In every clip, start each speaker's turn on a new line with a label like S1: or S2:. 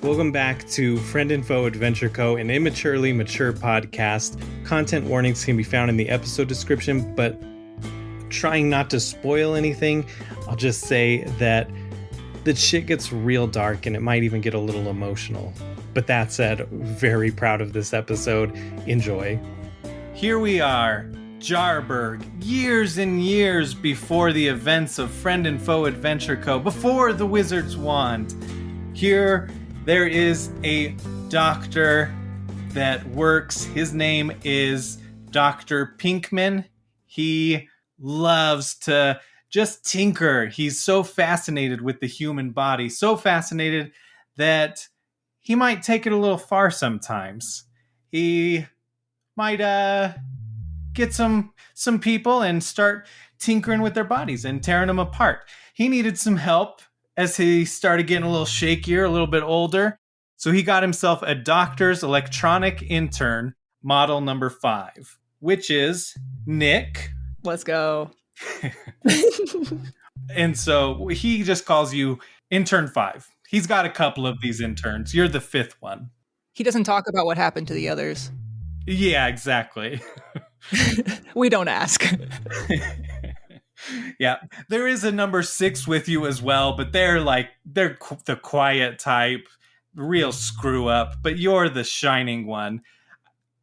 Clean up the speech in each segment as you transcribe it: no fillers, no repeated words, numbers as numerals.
S1: Welcome back to Friend and Foe Adventure Co., an immaturely mature podcast. Content warnings can be found in the episode description, but trying not to spoil anything, I'll just say that the shit gets real dark and it might even get a little emotional. But that said, very proud of this episode. Enjoy. Here we are, Jarburg, years and years before the events of Friend and Foe Adventure Co., before the Wizard's Wand. Here, there is a doctor that works. His name is Dr. Pinkman. He loves to just tinker. He's so fascinated with the human body, so fascinated that he might take it a little far sometimes. He might get some people and start tinkering with their bodies and tearing them apart. He needed some help as he started getting a little shakier, a little bit older. So he got himself a doctor's electronic intern, model number 5, which is Nick.
S2: Let's go.
S1: And so he just calls you Intern 5. He's got a couple of these interns. You're the 5th one.
S2: He doesn't talk about what happened to the others.
S1: Yeah, exactly.
S2: We don't ask.
S1: Yeah, there is a number 6 with you as well, but they're the quiet type, real screw up, but you're the shining one.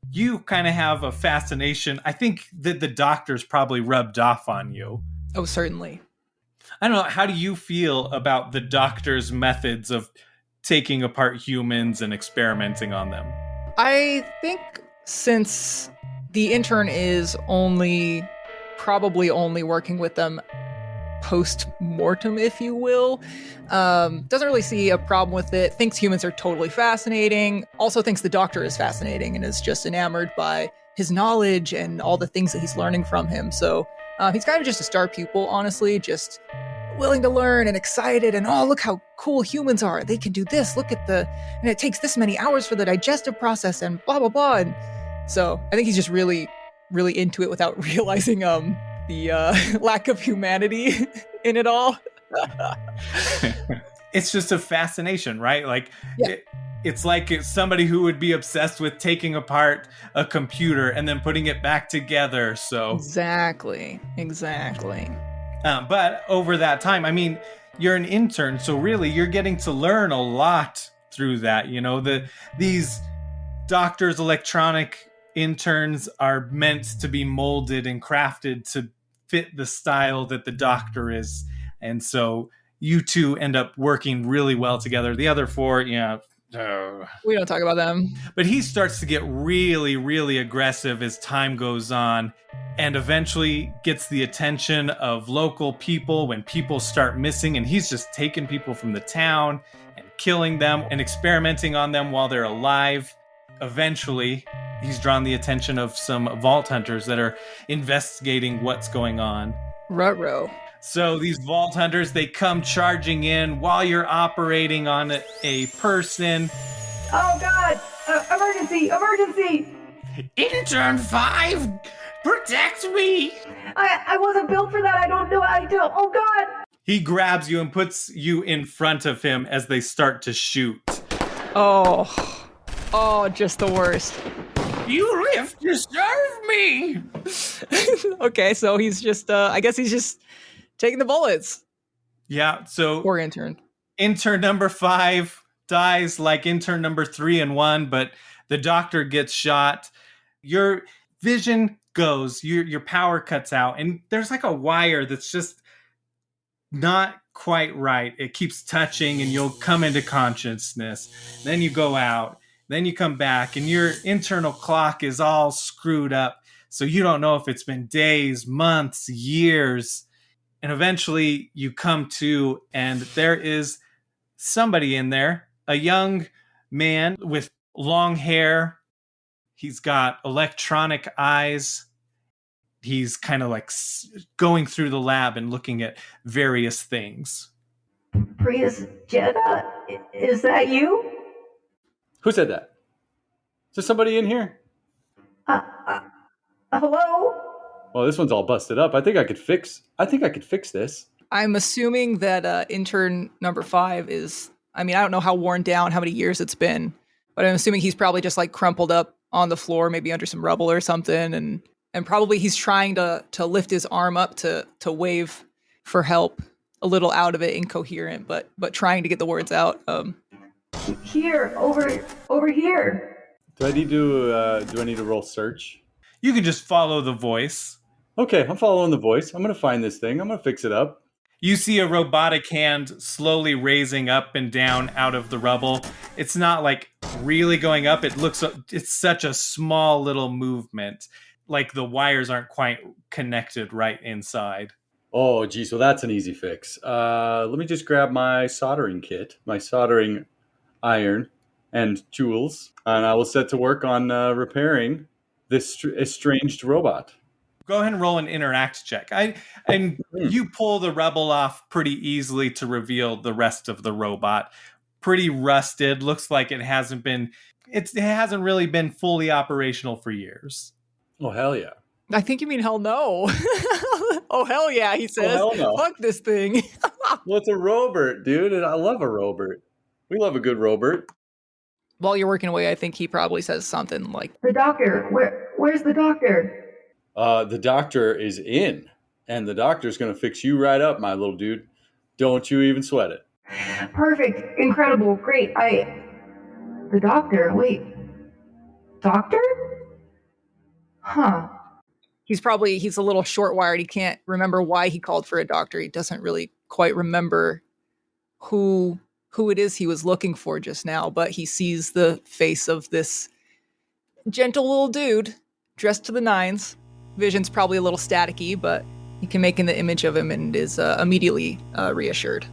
S1: You kind of have a fascination. I think that the doctor's probably rubbed off on you.
S2: Oh, certainly.
S1: I don't know. How do you feel about the doctor's methods of taking apart humans and experimenting on them?
S2: I think since the intern is probably only working with them post-mortem, if you will, doesn't really see a problem with it, thinks humans are totally fascinating, also thinks the doctor is fascinating and is just enamored by his knowledge and all the things that he's learning from him. So he's kind of just a star pupil, honestly, just willing to learn and excited and, oh, look how cool humans are. They can do this. Look at and it takes this many hours for the digestive process and blah, blah, blah. And so I think he's just really, really into it without realizing the lack of humanity in it all.
S1: It's just a fascination, right? Like,
S2: yeah.
S1: It's like it's somebody who would be obsessed with taking apart a computer and then putting it back together. So
S2: Exactly.
S1: But over that time, I mean, you're an intern, so really you're getting to learn a lot through that. You know, these doctors' electronic interns are meant to be molded and crafted to fit the style that the doctor is. And so you two end up working really well together. The other 4,
S2: we don't talk about them.
S1: But he starts to get really, really aggressive as time goes on and eventually gets the attention of local people when people start missing. And he's just taking people from the town and killing them and experimenting on them while they're alive. Eventually, he's drawn the attention of some vault hunters that are investigating what's going on.
S2: Ruh-roh.
S1: So these vault hunters, they come charging in while you're operating on a person.
S3: Oh God! Emergency!
S1: Intern 5, protect me!
S3: I wasn't built for that. I don't know. Oh God!
S1: He grabs you and puts you in front of him as they start to shoot.
S2: Oh, just the worst.
S1: You live to serve me!
S2: Okay, so he's just, I guess he's just taking the bullets.
S1: Yeah, so
S2: Poor intern.
S1: Intern number 5 dies like intern number 3 and 1, but the doctor gets shot. Your vision goes, your power cuts out, and there's like a wire that's just not quite right. It keeps touching and you'll come into consciousness. Then you go out. Then you come back and your internal clock is all screwed up. So you don't know if it's been days, months, years. And eventually you come to, and there is somebody in there, a young man with long hair. He's got electronic eyes. He's kind of like going through the lab and looking at various things.
S3: Prius Jetta, is that you?
S4: Who said that? Is there somebody in here?
S3: Hello?
S4: Well, this one's all busted up. I think I could fix this.
S2: I'm assuming that intern number 5 is I mean, I don't know how worn down, how many years it's been, but I'm assuming he's probably just like crumpled up on the floor, maybe under some rubble or something, and probably he's trying to lift his arm up to wave for help, a little out of it, incoherent, but trying to get the words out.
S3: Here, over here.
S4: Do I need to roll search?
S1: You can just follow the voice.
S4: Okay, I'm following the voice. I'm gonna find this thing. I'm gonna fix it up.
S1: You see a robotic hand slowly raising up and down out of the rubble. It's not like really going up. It's such a small little movement. Like the wires aren't quite connected right inside.
S4: Oh, geez. Well, that's an easy fix. Let me just grab my soldering kit, my soldering iron and tools, and I will set to work on repairing this estranged robot.
S1: Go ahead and roll an interact check. You pull the rubble off pretty easily to reveal the rest of the robot. Pretty rusted. Looks like it hasn't really been fully operational for years.
S4: Oh, hell yeah.
S2: I think you mean hell no. Oh, hell yeah, he says.
S4: Oh, hell no.
S2: Fuck this thing.
S4: Well, it's a Robert, dude, and I love a Robert. We love a good Robert.
S2: While you're working away, I think he probably says something like,
S3: The doctor. Where's the doctor?
S4: The doctor is in, and the doctor's going to fix you right up, my little dude. Don't you even sweat it.
S3: Perfect. Incredible. Great. The doctor. Wait. Doctor? Huh.
S2: he's a little short-wired. He can't remember why he called for a doctor. He doesn't really quite remember who it is he was looking for just now, but he sees the face of this gentle little dude dressed to the nines. Vision's probably a little staticky, but he can make in the image of him and is immediately reassured.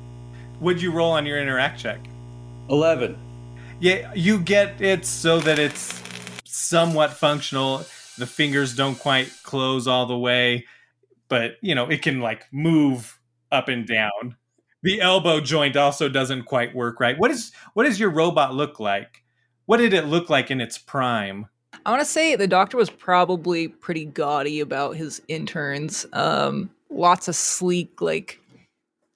S1: Would you roll on your interact check?
S4: 11.
S1: Yeah, you get it so that it's somewhat functional. The fingers don't quite close all the way, but, it can, move up and down. The elbow joint also doesn't quite work right. What does your robot look like? What did it look like in its prime?
S2: I want to say the doctor was probably pretty gaudy about his interns. Lots of sleek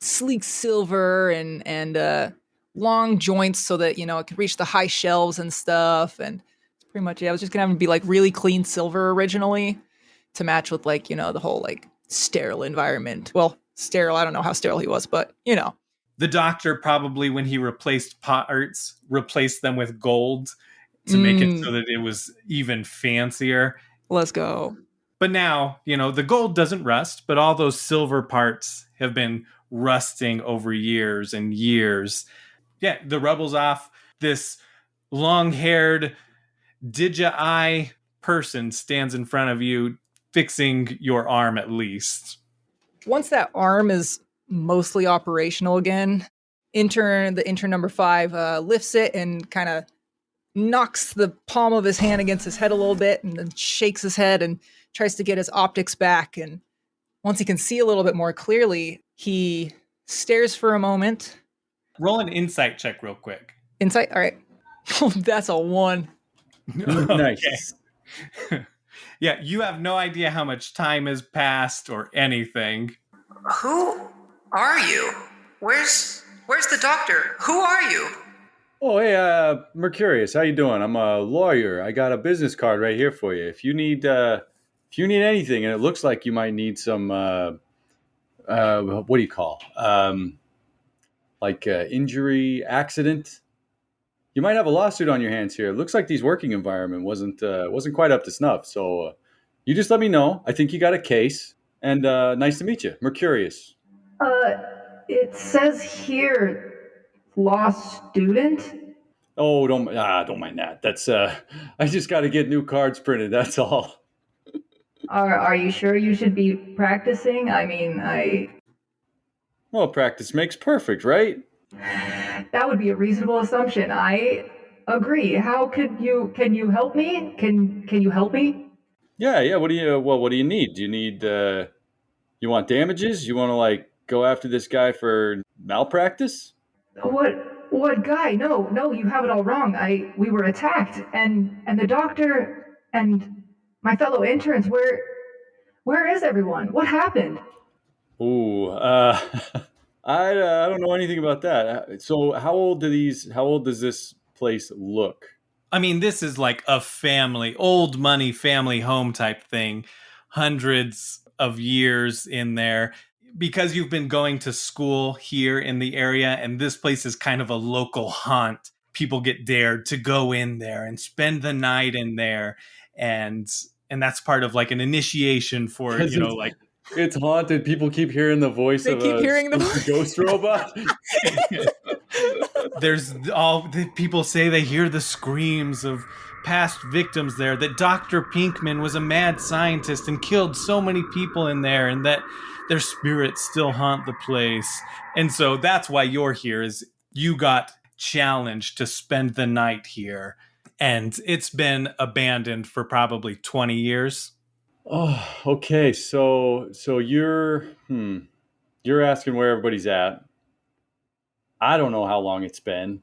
S2: silver and long joints so that, it could reach the high shelves and stuff. And pretty much, I was just going to have him be really clean silver originally to match with the whole sterile environment. Well, sterile, I don't know how sterile he was, but
S1: The doctor probably, when he replaced parts, replaced them with gold to make it so that it was even fancier.
S2: Let's go.
S1: But now, the gold doesn't rust, but all those silver parts have been rusting over years and years. Yeah, the rubble's off. This long-haired digi person stands in front of you, fixing your arm at least.
S2: Once that arm is mostly operational again, the intern number 5 lifts it and kind of knocks the palm of his hand against his head a little bit and then shakes his head and tries to get his optics back. And once he can see a little bit more clearly, he stares for a moment.
S1: Roll an insight check real quick.
S2: Insight? All right. That's a 1.
S4: Nice.
S1: Yeah, you have no idea how much time has passed or anything.
S5: Who are you? Where's the doctor? Who are you?
S4: Oh, hey, Mercurius, how you doing? I'm a lawyer. I got a business card right here for you. If you need anything, and it looks like you might need some, what do you call, injury, accident. You might have a lawsuit on your hands here. It looks like this working environment wasn't quite up to snuff. So you just let me know. I think you got a case. And nice to meet you, Mercurius.
S3: It says here, lost student.
S4: Oh, don't mind that. That's I just got to get new cards printed. That's all.
S3: Are you sure you should be practicing?
S4: Well, practice makes perfect, right?
S3: That would be a reasonable assumption. I agree. Can you help me? Can you help me?
S4: Yeah. What do you need? Do you need you want damages? You want to go after this guy for malpractice?
S3: What guy? No, you have it all wrong. We were attacked and the doctor and my fellow interns, where is everyone? What happened?
S4: Ooh, I don't know anything about that. So how old does this place look?
S1: I mean, this is like a family, old money family home type thing. Hundreds of years in there. Because you've been going to school here in the area, and this place is kind of a local haunt. People get dared to go in there and spend the night in there. And that's part of like an initiation for, like
S4: it's haunted. People keep hearing the voice
S2: They
S4: of
S2: keep
S4: a
S2: hearing the voice.
S4: ghost robot.
S1: there's all the people say they hear the screams of past victims there, that Dr. Pinkman was a mad scientist and killed so many people in there, and that their spirits still haunt the place. And so that's why you're here, is you got challenged to spend the night here, and it's been abandoned for probably 20 years.
S4: Oh, okay. So you're asking where everybody's at. I don't know how long it's been.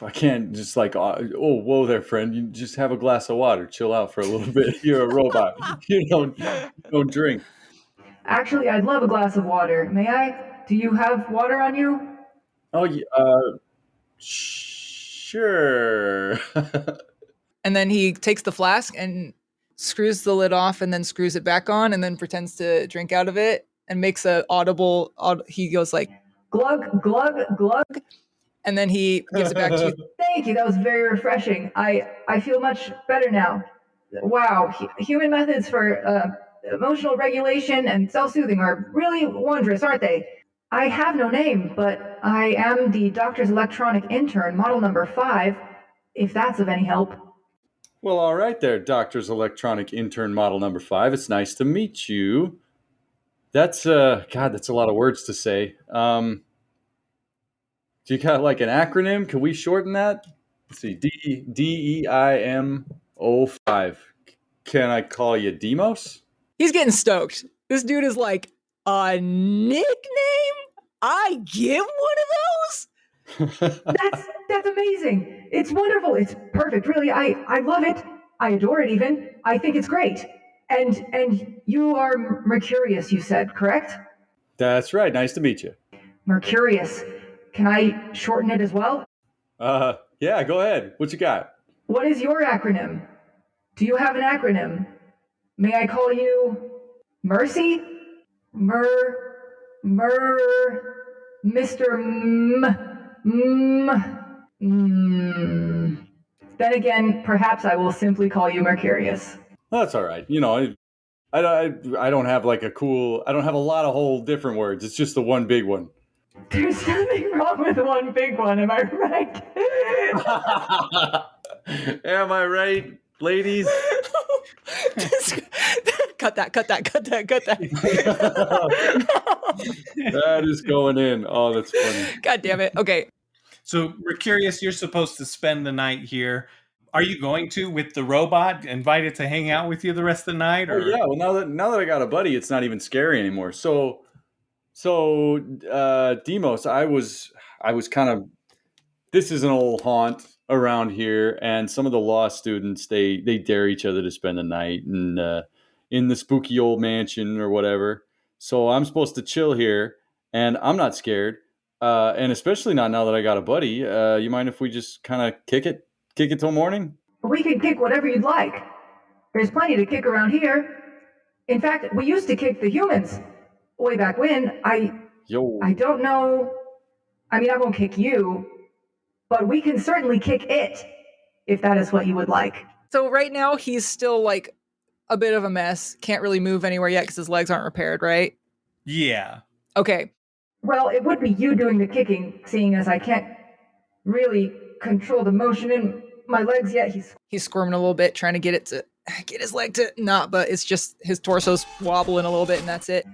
S4: I can't just like, oh, whoa there, friend. You just have a glass of water. Chill out for a little bit. You're a robot. You don't drink.
S3: Actually, I'd love a glass of water. May I? Do you have water on you?
S4: Oh, yeah, sure.
S2: And then he takes the flask and screws the lid off and then screws it back on and then pretends to drink out of it and makes a audible, he goes like,
S3: glug, glug, glug.
S2: And then he gives it back to you.
S3: Thank you. That was very refreshing. I feel much better now. Wow. Human methods for emotional regulation and self-soothing are really wondrous, aren't they? I have no name, but I am the doctor's electronic intern, model number 5, if that's of any help.
S4: Well, all right there, doctor's electronic intern, model number 5. It's nice to meet you. That's, God, that's a lot of words to say. Do you got like an acronym? Can we shorten that? Let's see, DEIMO5. Can I call you Demos?
S2: He's getting stoked. This dude is like, a nickname? I give one of those?
S3: That's amazing. It's wonderful. It's perfect. Really, I love it. I adore it even. I think it's great. And you are Mercurius, you said, correct?
S4: That's right. Nice to meet you.
S3: Mercurius. Can I shorten it as well?
S4: Yeah, go ahead. What you got?
S3: What is your acronym? Do you have an acronym? May I call you Mercy? Mr. Then again, perhaps I will simply call you Mercurius.
S4: That's all right. I don't have like I don't have a lot of whole different words. It's just the one big one.
S3: There's nothing wrong with one big one, am I right?
S4: Am I right, ladies?
S2: Cut that.
S4: That is going in. Oh, that's funny.
S2: God damn it. Okay.
S1: So, Mercurius, you're supposed to spend the night here. Are you going to, with the robot, invite it to hang out with you the rest of the night? Or?
S4: Oh, yeah. Well, now that I got a buddy, it's not even scary anymore. So Demos, I was kind of, this is an old haunt around here, and some of the law students, they dare each other to spend the night in the spooky old mansion or whatever. So I'm supposed to chill here, and I'm not scared, and especially not now that I got a buddy. You mind if we just kind of kick it till morning?
S3: We can kick whatever you'd like. There's plenty to kick around here. In fact, we used to kick the humans way back when. I don't know. I mean, I won't kick you, but we can certainly kick it if that is what you would like.
S2: So right now he's still like a bit of a mess. Can't really move anywhere yet because his legs aren't repaired, right?
S1: Yeah.
S2: Okay.
S3: Well, it would be you doing the kicking, seeing as I can't really control the motion in my legs yet.
S2: He's squirming a little bit, trying to get his leg to not, but it's just his torso's wobbling a little bit and that's it.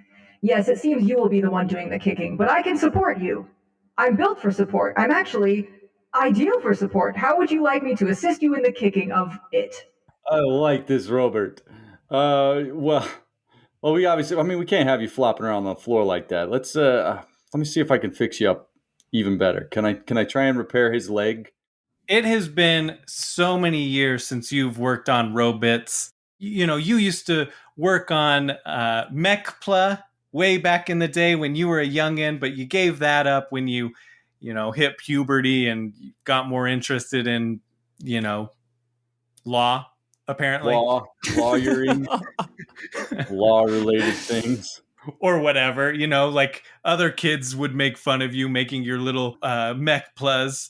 S3: Yes, it seems you will be the one doing the kicking, but I can support you. I'm built for support. I'm actually ideal for support. How would you like me to assist you in the kicking of it?
S4: I like this, Robert. Well, we obviously, I mean, we can't have you flopping around on the floor like that. Let me see if I can fix you up even better. Can I try and repair his leg?
S1: It has been so many years since you've worked on robots. You used to work on Mechpla way back in the day when you were a youngin', but you gave that up when you hit puberty and got more interested in, law, apparently.
S4: Lawyering, law-related things.
S1: Or whatever, like other kids would make fun of you making your little mech plus.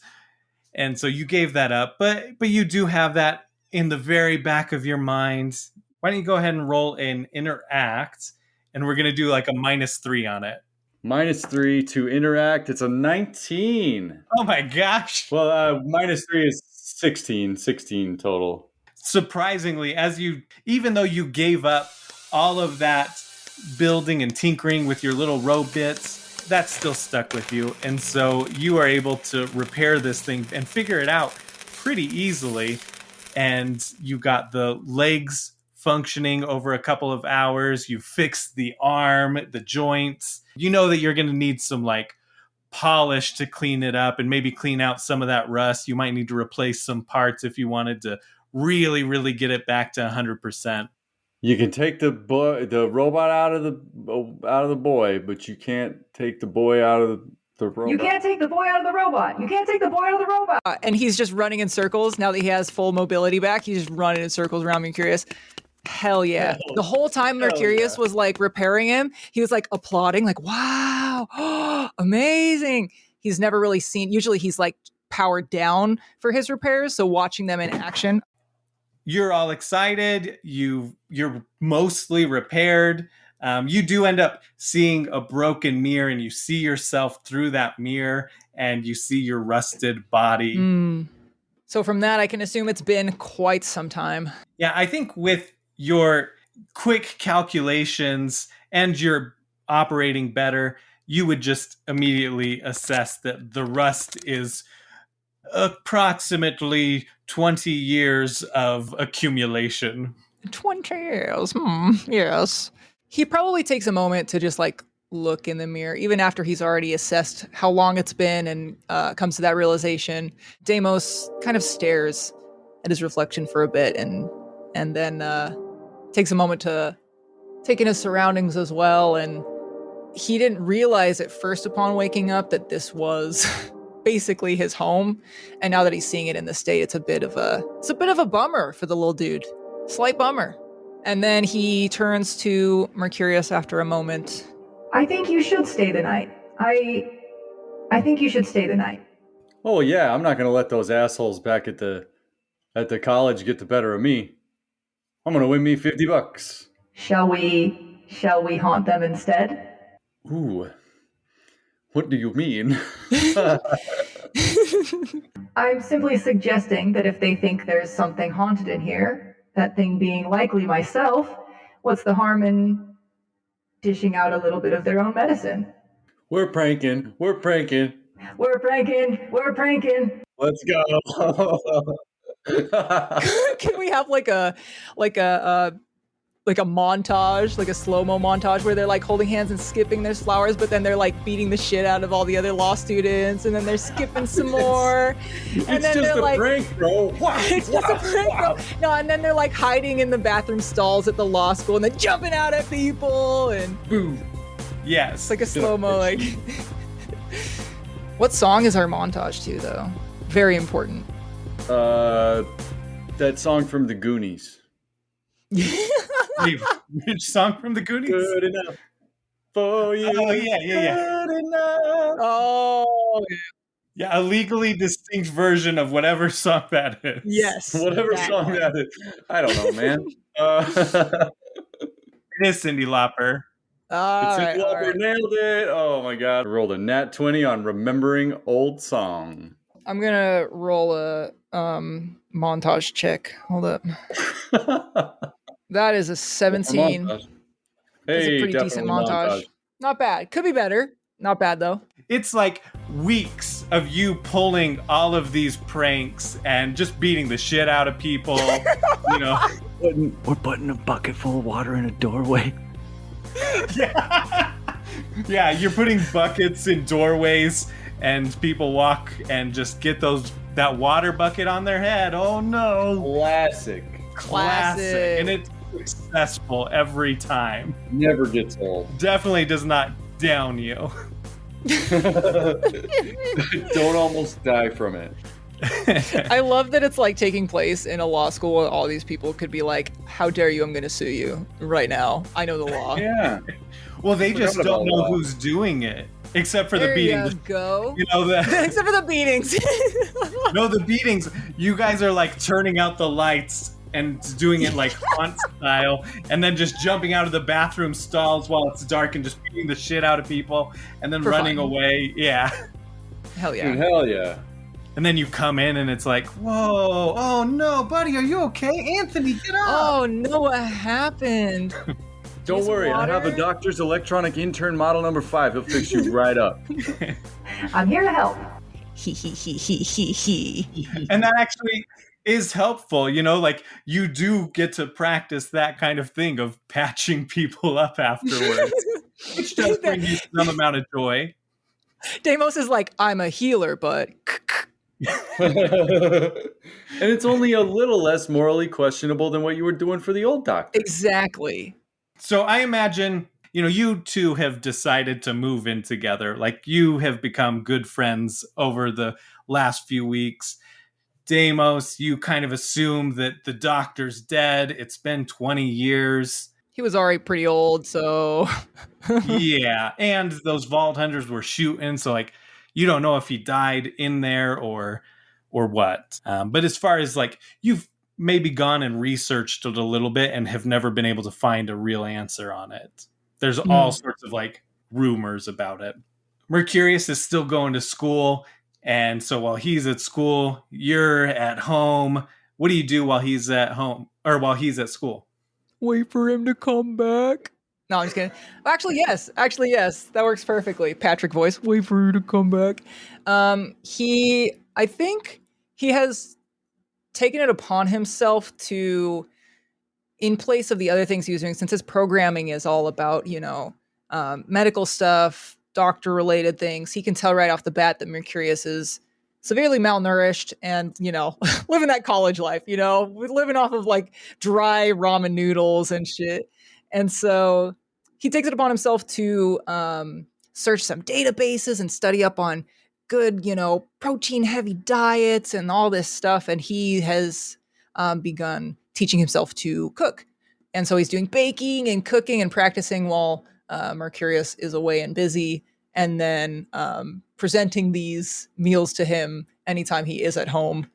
S1: And so you gave that up, but you do have that in the very back of your mind. Why don't you go ahead and roll an interact, and we're going to do like a -3 on it.
S4: -3 to interact. It's a 19.
S1: Oh my gosh.
S4: Well, -3 is 16 total.
S1: Surprisingly, even though you gave up all of that building and tinkering with your little row bits, that's still stuck with you. And so you are able to repair this thing and figure it out pretty easily. And you got the legs functioning over a couple of hours. You fixed the arm, the joints. You know that you're going to need some like polish to clean it up and maybe clean out some of that rust. You might need to replace some parts if you wanted to really, really get it back to 100%.
S4: You can take the robot out of the boy, but you can't take the boy out of the robot.
S3: You can't take the boy out of the robot. You can't take the boy out of the robot.
S2: And he's just running in circles now that he has full mobility back. He's just running in circles around Mercurius. Hell yeah. The whole time Mercurius was like repairing him, he was like applauding, like, wow, amazing. He's never really seen, usually he's like powered down for his repairs. So watching them in action.
S1: You're all excited. You're mostly repaired. You do end up seeing a broken mirror, and you see yourself through that mirror, and you see your rusted body.
S2: So from that, I can assume it's been quite some time.
S1: Yeah, I think with your quick calculations and your operating better, you would just immediately assess that the rust is approximately 20 years of accumulation. 20 years,
S2: yes. He probably takes a moment to just like look in the mirror, even after he's already assessed how long it's been and comes to that realization. Deimos kind of stares at his reflection for a bit and then takes a moment to take in his surroundings as well. And he didn't realize at first upon waking up that this was basically his home, and now that he's seeing it in the state, it's a bit of a bummer for the little dude. Slight bummer. And then he turns to Mercurius after a moment.
S3: I think you should stay the night. I think you should stay the night.
S4: Oh yeah, I'm not gonna let those assholes back at the college get the better of me. I'm gonna win me $50.
S3: Shall we haunt them instead?
S4: Ooh. What do you mean?
S3: I'm simply suggesting that if they think there's something haunted in here, that thing being likely myself, what's the harm in dishing out a little bit of their own medicine?
S4: We're pranking.
S3: Let's
S4: go.
S2: Can we have like a montage, like a slow-mo montage where they're like holding hands and skipping their flowers, but then they're like beating the shit out of all the other law students, and then they're skipping some more. And then
S4: just
S2: they're like,
S4: prank, bro.
S2: It's just a prank, bro. No, and then they're like hiding in the bathroom stalls at the law school, and then jumping out at people, and
S1: boom. Yes.
S2: It's like a slow-mo, like. What song is our montage to, though? Very important.
S4: That song from the Goonies.
S1: Which song from the Goonies?
S4: Good enough for you.
S1: Oh, yeah.
S4: Good enough.
S2: Oh,
S1: yeah. A legally distinct version of whatever song that is.
S2: Yes.
S4: Whatever song that is. I don't know, man.
S1: It is Cyndi Lauper.
S4: Cyndi Lauper nailed it. Oh, my God. I rolled a nat 20 on remembering old song.
S2: I'm going to roll a montage check. Hold up. That is a 17.
S4: Hey,
S2: that's a pretty decent montage. Not bad. Could be better. Not bad, though.
S1: It's like weeks of you pulling all of these pranks and just beating the shit out of people. You know,
S6: we're putting a bucket full of water in a doorway.
S1: Yeah, you're putting buckets in doorways, and people walk and just get that water bucket on their head. Oh no!
S4: Classic.
S1: And successful every time.
S4: Never gets old.
S1: Definitely does not down you.
S4: Don't almost die from it.
S2: I love that it's like taking place in a law school and all these people could be like, how dare you, I'm going to sue you right now. I know the law.
S4: Yeah.
S1: Well, they just don't know
S4: that.
S1: who's doing it. Except for the
S2: There
S1: beatings.
S2: you go.
S1: You know that.
S2: Except for the beatings.
S1: No, the beatings. You guys are like turning out the lights and doing it like haunt style, and then just jumping out of the bathroom stalls while it's dark and just beating the shit out of people, and then
S2: For
S1: running
S2: fun.
S1: away. Yeah.
S2: Hell yeah.
S4: Dude, hell yeah.
S1: And then you come in and it's like, whoa, oh no, buddy, are you okay? Anthony, get up.
S2: Oh no, what happened?
S4: Don't
S2: Use
S4: worry, I have a
S2: water?
S4: doctor's electronic intern model number 5. He'll fix you right up.
S3: I'm here to help.
S1: And that actually is helpful, you know, like you do get to practice that kind of thing of patching people up afterwards, which does bring you some amount of joy.
S2: Deimos is like, I'm a healer, but
S4: And it's only a little less morally questionable than what you were doing for the old doctor.
S2: exactly.
S1: So I imagine, you know, you two have decided to move in together. Like you have become good friends over the last few weeks. Deimos, you kind of assume that the doctor's dead. It's been 20 years.
S2: He was already pretty old, so
S1: Yeah. And those vault hunters were shooting. So like, you don't know if he died in there or what. But as far as like, you've maybe gone and researched it a little bit and have never been able to find a real answer on it. There's all sorts of like rumors about it. Mercurius is still going to school. And so while he's at school, you're at home. What do you do while he's at home or while he's at school?
S2: wait for him to come back. No, I'm just kidding. Actually, yes. That works perfectly. Patrick voice. Wait for you to come back. I think he has taken it upon himself to, in place of the other things he was doing, since his programming is all about, you know, medical stuff, doctor-related things, he can tell right off the bat that Mercurius is severely malnourished and, you know, living that college life, you know, living off of like dry ramen noodles and shit. And so he takes it upon himself to search some databases and study up on good, you know, protein heavy diets and all this stuff. And he has begun teaching himself to cook. And so he's doing baking and cooking and practicing while Mercurius is away and busy. And then presenting these meals to him anytime he is at home.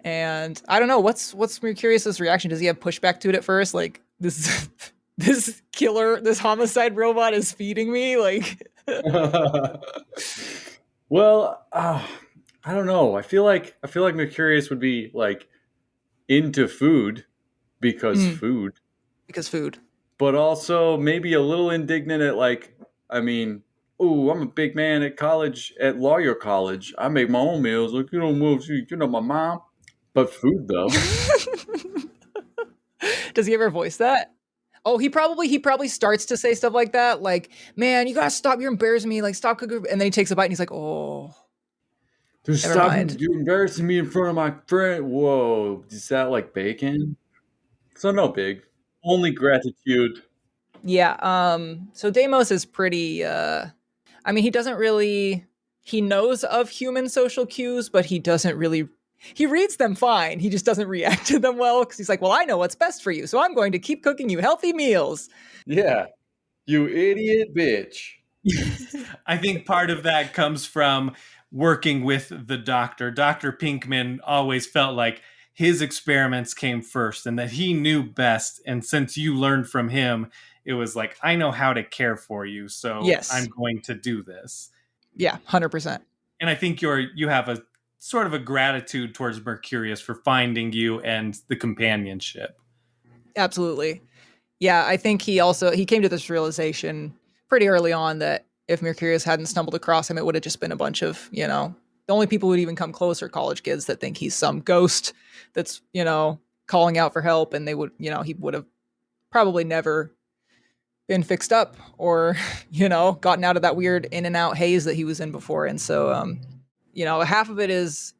S2: And I don't know, what's Mercurius's reaction? Does he have pushback to it at first? Like, this killer, this homicide robot is feeding me? Like,
S4: Well, I don't know. I feel like Mercurius would be like into food because food,
S2: because food.
S4: but also maybe a little indignant at like, I mean, oh, I'm a big man at college, at lawyer college. I make my own meals. Like, you don't move, you know, my mom. But food though.
S2: Does he ever voice that? Oh, he probably starts to say stuff like that, like, "Man, you gotta stop! You're embarrassing me! Like, stop cooking!" And then he takes a bite and he's like, "Oh,
S4: Just
S2: Never
S4: stop
S2: mind.
S4: you embarrassing me in front of my friend. Whoa, is that like bacon? So no big. Only gratitude.
S2: yeah." So Deimos is pretty. I mean, he knows of human social cues, but he doesn't really. He reads them fine. He just doesn't react to them well because he's like, "Well, I know what's best for you, so I'm going to keep cooking you healthy meals."
S4: Yeah. You idiot bitch.
S1: I think part of that comes from working with the doctor. Dr. Pinkman always felt like his experiments came first and that he knew best. And since you learned from him, it was like, I know how to care for you, so
S2: Yes.
S1: I'm going to do this.
S2: Yeah, 100%.
S1: And I think you have a sort of a gratitude towards Mercurius for finding you and the companionship.
S2: Absolutely. Yeah, I think he came to this realization pretty early on that if Mercurius hadn't stumbled across him, it would have just been a bunch of, you know, the only people who would even come close are college kids that think he's some ghost that's, you know, calling out for help, and they would, you know, he would have probably never been fixed up or, you know, gotten out of that weird in and out haze that he was in before. And so, you know, half of it is,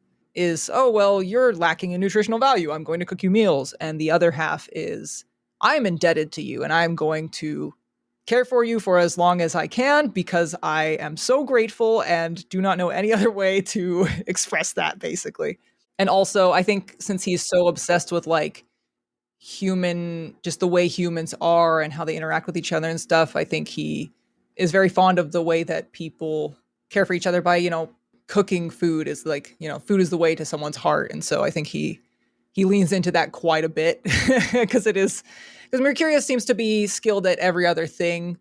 S2: oh, well, you're lacking in nutritional value, I'm going to cook you meals. And the other half is, I am indebted to you and I'm going to care for you for as long as I can because I am so grateful and do not know any other way to express that, basically. And also, I think since he's so obsessed with like just the way humans are and how they interact with each other and stuff, I think he is very fond of the way that people care for each other by, cooking food is like, food is the way to someone's heart. And so I think he leans into that quite a bit because Mercurius seems to be skilled at every other thing.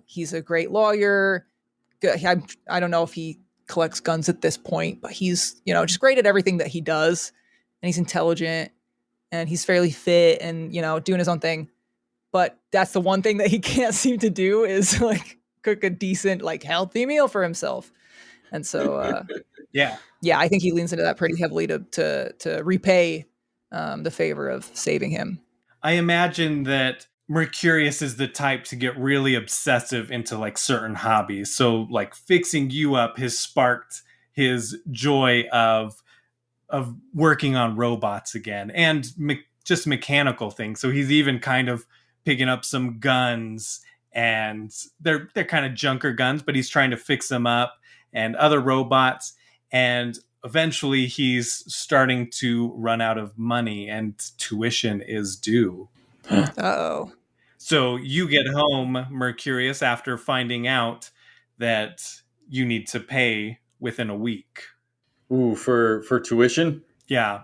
S2: He's a great lawyer. I don't know if he collects guns at this point, but he's, just great at everything that he does. And he's intelligent and he's fairly fit and, doing his own thing. But that's the one thing that he can't seem to do is like cook a decent, like healthy meal for himself. And so, yeah, I think he leans into that pretty heavily to repay the favor of saving him.
S1: I imagine that Mercurius is the type to get really obsessive into like certain hobbies. So like fixing you up has sparked his joy of working on robots again and just mechanical things. So he's even kind of picking up some guns, and they're kind of junker guns, but he's trying to fix them up, and other robots. And eventually he's starting to run out of money and tuition is due.
S2: Uh-oh.
S1: So you get home, Mercurius, after finding out that you need to pay within a week.
S4: Ooh, for tuition?
S1: Yeah.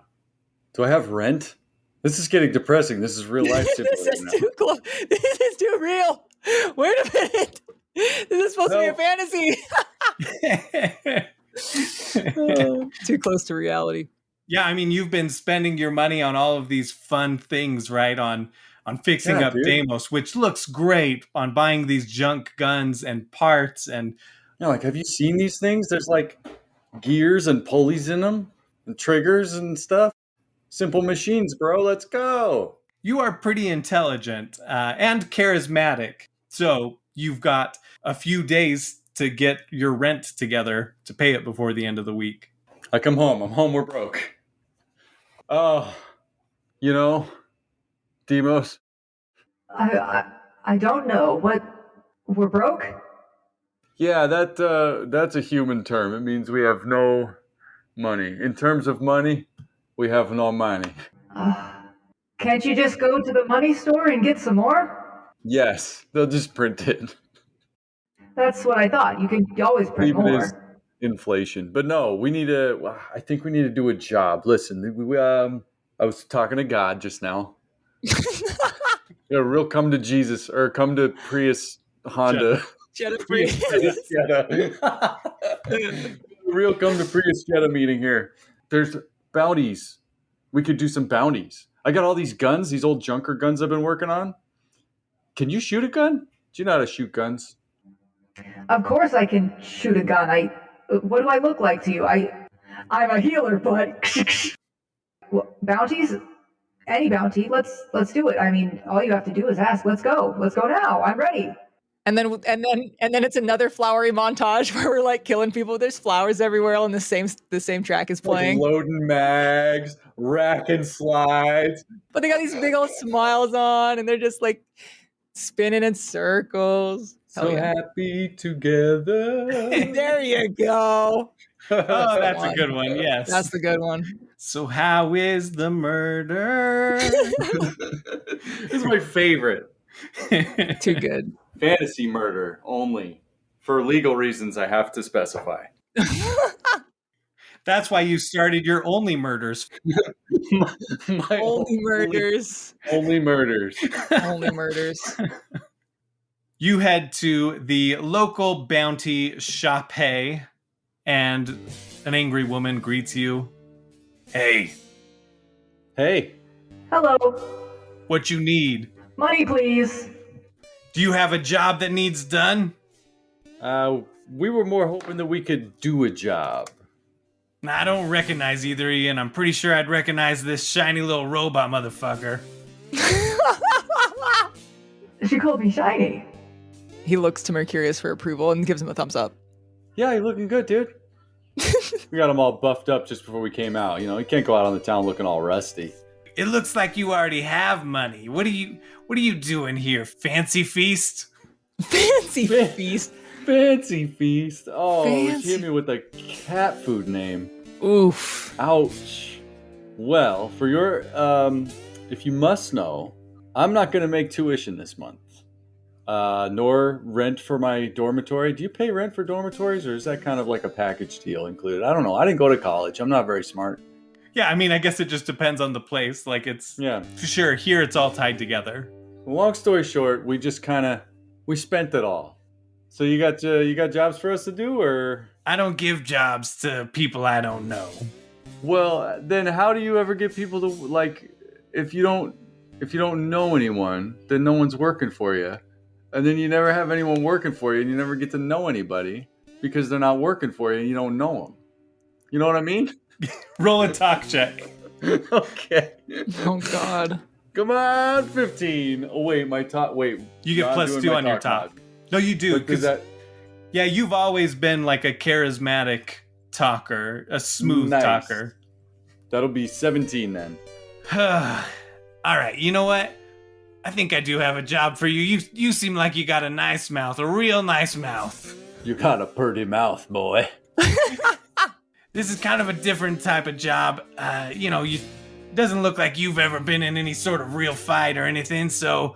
S4: Do I have rent? This is getting depressing. This is real life.
S2: This is too close. This is too real. Wait a minute. This is supposed to be a fantasy. Too close to reality.
S1: Yeah, I mean, you've been spending your money on all of these fun things, right? On fixing up Deimos, which looks great, on buying these junk guns and parts. And
S4: like, have you seen these things? There's like gears and pulleys in them and triggers and stuff. Simple machines, bro. Let's go.
S1: You are pretty intelligent and charismatic. So you've got a few days to get your rent together to pay it before the end of the week.
S4: I come home. I'm home. We're broke. Oh, Deimos.
S3: I don't know. What? We're broke?
S4: Yeah, that's a human term. It means we have no money. In terms of money, we have no money.
S3: Can't you just go to the money store and get some more?
S4: Yes, they'll just print it.
S3: That's what I thought. You always print
S4: Even
S3: more.
S4: is inflation. But no, I think we need to do a job. Listen, I was talking to God just now. Real come to Jesus, or come to Prius Honda.
S2: Jetta Prius.
S4: Jetta. Real come to Prius Jetta meeting here. There's bounties. We could do some bounties. I got all these guns, these old junker guns I've been working on. Can you shoot a gun? Do you know how to shoot guns?
S3: Of course I can shoot a gun. What do I look like to you? I'm a healer, but bounties? Any bounty. Let's do it. I mean, all you have to do is ask. Let's go. Let's go now. I'm ready.
S2: And then it's another flowery montage where we're like killing people. There's flowers everywhere, and the same track is playing.
S4: Like loading mags, racking slides.
S2: But they got these big old smiles on, and they're just like spinning in circles.
S4: So happy together.
S2: There you go.
S1: Oh, that's a good one. Yes.
S2: That's the good one.
S1: So how is the murder?
S4: This is my favorite.
S2: Too good.
S4: Fantasy murder only. For legal reasons, I have to specify.
S1: That's why you started your Only Murders.
S4: my
S2: only murders.
S4: Only murders.
S2: Only murders.
S1: You head to the local bounty shop, and an angry woman greets you. Hey.
S4: Hey.
S3: Hello.
S1: What you need?
S3: Money, please.
S1: Do you have a job that needs done?
S4: We were more hoping that we could do a job.
S1: I don't recognize either, Ian. I'm pretty sure I'd recognize this shiny little robot motherfucker.
S3: She called me shiny.
S2: He looks to Mercurius for approval and gives him a thumbs up.
S4: Yeah, you're looking good, dude. We got him all buffed up just before we came out. You can't go out on the town looking all rusty.
S1: It looks like you already have money. What are you doing here? Fancy feast?
S2: Fancy feast.
S4: Fancy feast. Oh,
S2: Fancy.
S4: she hit me with a cat food name.
S2: Oof.
S4: Ouch. Well, for your, if you must know, I'm not going to make tuition this month. Nor rent for my dormitory. Do you pay rent for dormitories, or is that kind of like a package deal included? I don't know. I didn't go to college. I'm not very smart.
S1: Yeah, I mean, I guess it just depends on the place. Like, it's...
S4: Yeah.
S1: For sure, here it's all tied together.
S4: Long story short, we just we spent it all. So you got jobs for us to do, or?
S1: I don't give jobs to people I don't know.
S4: Well, then how do you ever get people to, like, if you don't know anyone, then no one's working for you. And then you never have anyone working for you, and you never get to know anybody because they're not working for you and you don't know them. You know what I mean?
S1: Roll a talk check.
S4: Okay.
S2: Oh, God.
S4: Come on, 15. Oh, wait,
S1: You get +2 on your talk. No, you do. Yeah, you've always been like a charismatic talker, a smooth talker.
S4: That'll be 17 then.
S1: All right, you know what? I think I do have a job for you. You seem like you got a nice mouth, a real nice mouth.
S4: You got a pretty mouth, boy.
S1: This is kind of a different type of job. Doesn't look like you've ever been in any sort of real fight or anything, so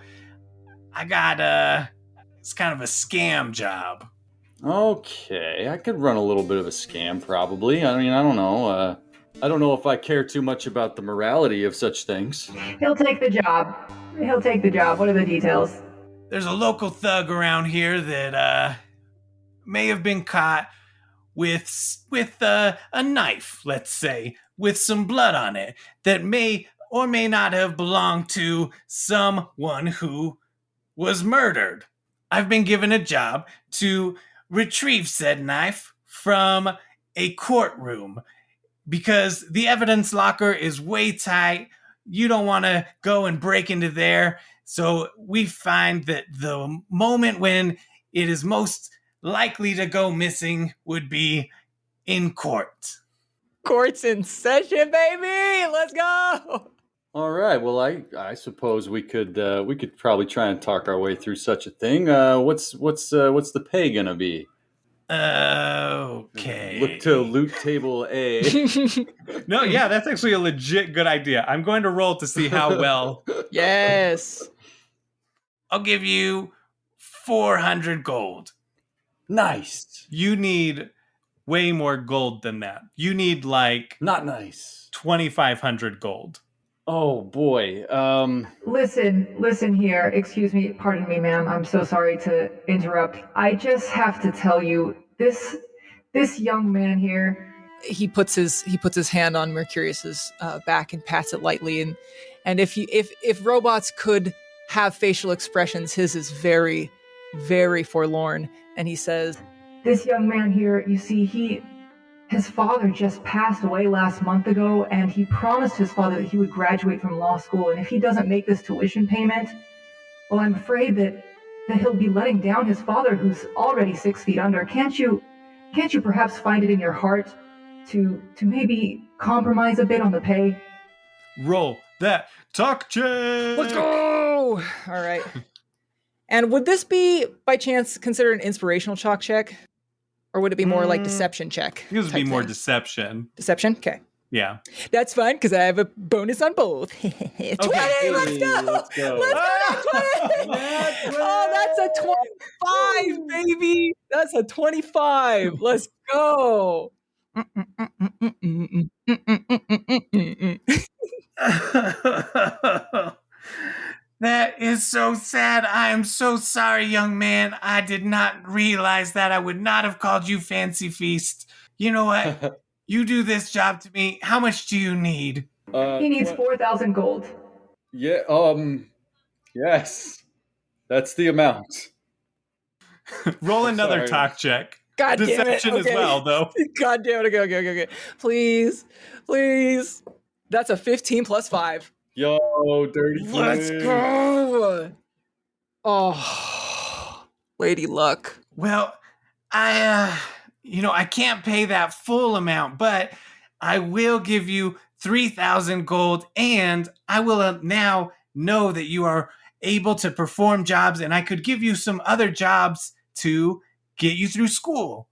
S1: I got it's kind of a scam job.
S4: Okay, I could run a little bit of a scam probably. I mean, I don't know. I don't know if I care too much about the morality of such things.
S3: He'll take the job. What are the details?
S1: There's a local thug around here that may have been caught with a knife, let's say, with some blood on it, that may or may not have belonged to someone who was murdered. I've been given a job to retrieve said knife from a courtroom because the evidence locker is way tight. You don't want to go and break into there. So we find that the moment when it is most likely to go missing would be in court.
S2: Court's in session, baby. Let's go.
S4: All right. Well, I suppose we could probably try and talk our way through such a thing. What's the pay gonna be?
S1: Okay.
S4: Look to loot table A.
S1: No, yeah, that's actually a legit good idea. I'm going to roll to see how well.
S2: Yes.
S1: I'll give you 400 gold.
S4: Nice.
S1: You need way more gold than that. You need like
S4: not nice.
S1: 2,500 gold.
S4: Oh boy.
S3: Listen here. Excuse me. Pardon me, ma'am. I'm so sorry to interrupt. I just have to tell you, this young man here.
S2: He puts his hand on Mercurious's back and pats it lightly, and if robots could have facial expressions, his is very, very forlorn. And he says,
S3: "This young man here, you see, his father just passed away last month ago, and he promised his father that he would graduate from law school, and if he doesn't make this tuition payment, well, I'm afraid that he'll be letting down his father, who's already 6 feet under. Can't you perhaps find it in your heart to maybe compromise a bit on the pay?"
S1: Roll that talk check.
S2: Let's go. All right. And would this be, by chance, considered an inspirational talk check? Or would it be more like deception check?
S1: This would be more
S2: thing?
S1: Deception.
S2: Deception? Okay.
S1: Yeah.
S2: That's fine, because I have a bonus on both. 20!
S1: Okay.
S2: Let's go! Let's go! 20! Oh, that's a 25, baby! That's a 25! Let's go!
S1: That is so sad. I am so sorry, young man. I did not realize that. I would not have called you Fancy Feast. You know what? You do this job to me. How much do you need?
S3: He needs 4,000 gold.
S4: Yeah. Yes. That's the amount.
S1: Roll another
S4: Sorry.
S1: talk check.
S2: God damn it.
S1: Deception as
S2: Okay.
S1: well, though.
S2: God damn it. Okay. Please. That's a 15 plus 5.
S4: Yo, dirty.
S2: Let's
S4: twin.
S2: go. Oh, Lady Luck.
S1: Well, I can't pay that full amount, but I will give you 3,000 gold, and I will now know that you are able to perform jobs, and I could give you some other jobs to get you through school.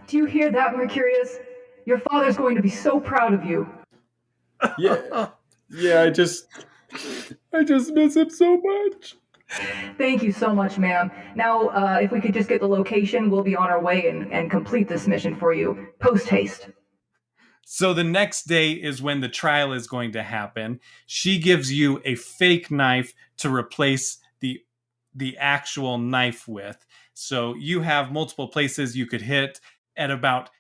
S3: Do you hear that, Mercurius? Your father's going to be so proud of you.
S4: Yeah. Yeah, I just miss him so much.
S3: Thank you so much, ma'am. Now, if we could just get the location, we'll be on our way and complete this mission for you. Post haste.
S1: So the next day is when the trial is going to happen. She gives you a fake knife to replace the actual knife with. So you have multiple places you could hit. At about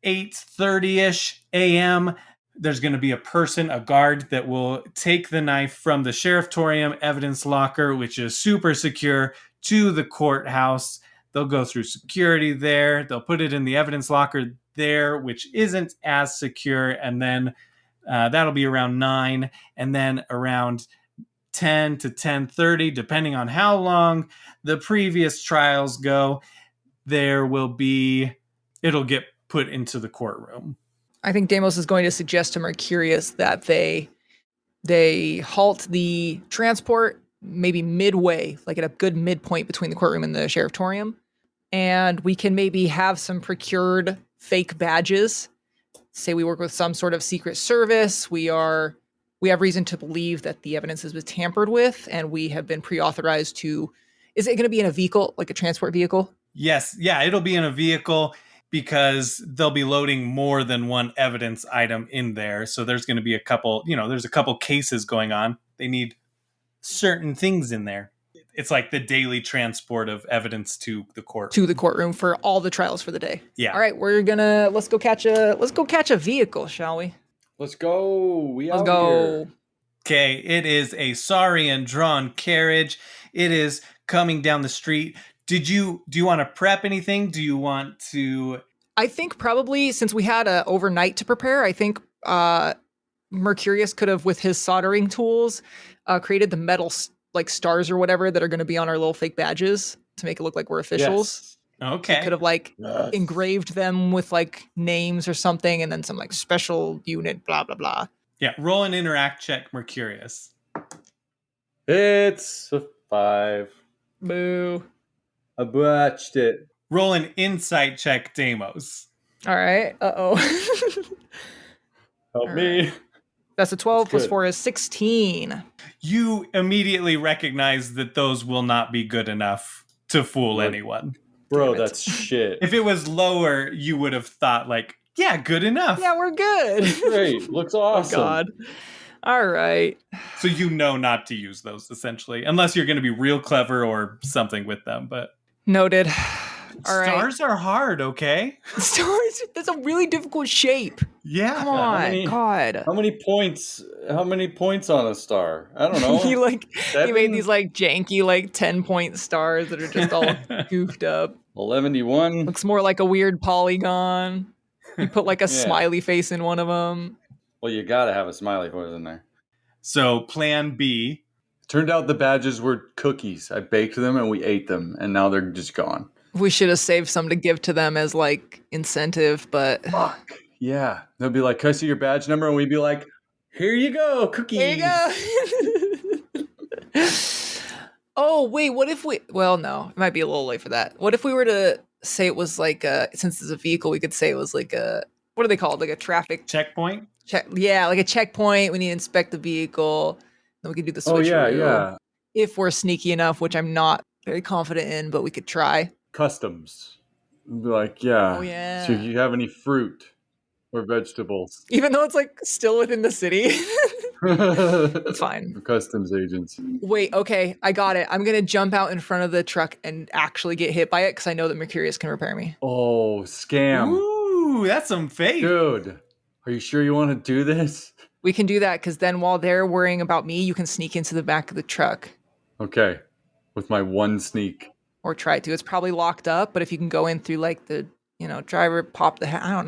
S1: 8:30ish a.m., there's going to be a guard that will take the knife from the Sherifftorium evidence locker, which is super secure, to the courthouse. They'll go through security there. They'll put it in the evidence locker there, which isn't as secure. And then that'll be around 9. And then around 10 to 10:30, depending on how long the previous trials go, it'll get put into the courtroom.
S2: I think Deimos is going to suggest to Mercurius that they halt the transport maybe midway, like at a good midpoint between the courtroom and the Sherifftorium. And we can maybe have some procured fake badges. Say we work with some sort of secret service. We have reason to believe that the evidence has been tampered with, and we have been pre-authorized to... Is it going to be in a vehicle, like a transport vehicle?
S1: Yes. Yeah, it'll be in a vehicle because they'll be loading more than one evidence item in there. So there's going to be there's a couple cases going on. They need certain things in there. It's like the daily transport of evidence to the court.
S2: To the courtroom for all the trials for the day.
S1: Yeah.
S2: All right, let's go catch a vehicle, shall we?
S4: Let's go.
S2: Let's go.
S1: Okay, it is a Saurian drawn carriage. It is coming down the street. Do you want to prep anything? Do you want to...
S2: I think probably, since we had overnight to prepare, I think Mercurius could have, with his soldering tools, created the metal stars or whatever that are going to be on our little fake badges to make it look like we're officials.
S1: Yes. Okay.
S2: Could have engraved them with names or something, and then some special unit, blah blah blah.
S1: Yeah, roll an interact check, Mercurius.
S4: It's a 5.
S2: Boo.
S4: I botched it.
S1: Roll an insight check, Deimos.
S2: All right. Uh-oh.
S4: Help me.
S2: That's a 12 plus 4 is 16.
S1: You immediately recognize that those will not be good enough to fool anyone.
S4: Bro, that's shit.
S1: If it was lower, you would have thought yeah, good enough.
S2: Yeah, we're good.
S4: Great. Looks awesome.
S2: Oh, God. All right.
S1: So not to use those, essentially, unless you're going to be real clever or something with them. But
S2: noted. All right.
S1: Stars are hard, okay?
S2: Stars, that's a really difficult shape.
S1: Yeah.
S2: Come on, God.
S4: How many points on a star? I don't know.
S2: he made these janky 10-point stars that are just all goofed up.
S4: 11-1.
S2: Looks more like a weird polygon. You put a smiley face in one of them.
S4: Well, you gotta have a smiley face in there.
S1: So plan B.
S4: Turned out the badges were cookies. I baked them and we ate them, and now they're just gone.
S2: We should have saved some to give to them as incentive, but...
S4: Fuck. Yeah. They'll be like, can I see your badge number? And we'd be like, here you go, cookies.
S2: Here you go. Oh, wait, what if we... Well, no, it might be a little late for that. What if we were to say it was since it's a vehicle, we could say it was a... What are they called? A traffic...
S1: Checkpoint?
S2: Yeah, a checkpoint. We need to inspect the vehicle. Then we could do the switcheroo.
S4: Oh, yeah.
S2: If we're sneaky enough, which I'm not very confident in, but we could try.
S4: Customs. We'd be like, yeah.
S2: Oh, yeah.
S4: So if you have any fruit or vegetables.
S2: Even though it's still within the city. It's fine.
S4: Customs agents.
S2: Wait, okay, I got it. I'm going to jump out in front of the truck and actually get hit by it because I know that Mercurius can repair me.
S4: Oh, scam.
S1: Ooh, that's some faith.
S4: Dude, are you sure you want to do this?
S2: We can do that because then while they're worrying about me, you can sneak into the back of the truck.
S4: Okay, with my one sneak.
S2: Or try to. It's probably locked up, but if you can go in through the driver, pop the I don't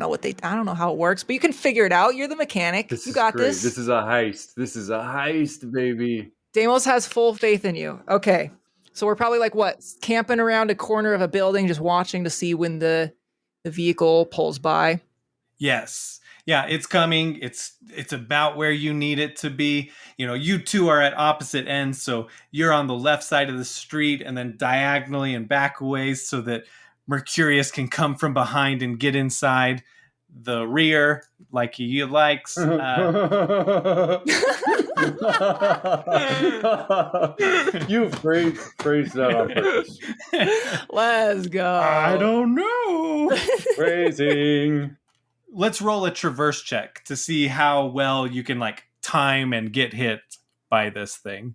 S2: know how it works, but you can figure it out. You're the mechanic. You got this.
S4: This is a heist. This is a heist, baby.
S2: Deimos has full faith in you. Okay. So we're probably camping around a corner of a building, just watching to see when the vehicle pulls by.
S1: Yes. Yeah, it's coming. It's about where you need it to be. You two are at opposite ends, so you're on the left side of the street and then diagonally and back ways so that Mercurius can come from behind and get inside the rear like he likes.
S4: You phrased that on purpose.
S2: Let's go.
S1: I don't know.
S4: Phrasing.
S1: Let's roll a traverse check to see how well you can time and get hit by this thing.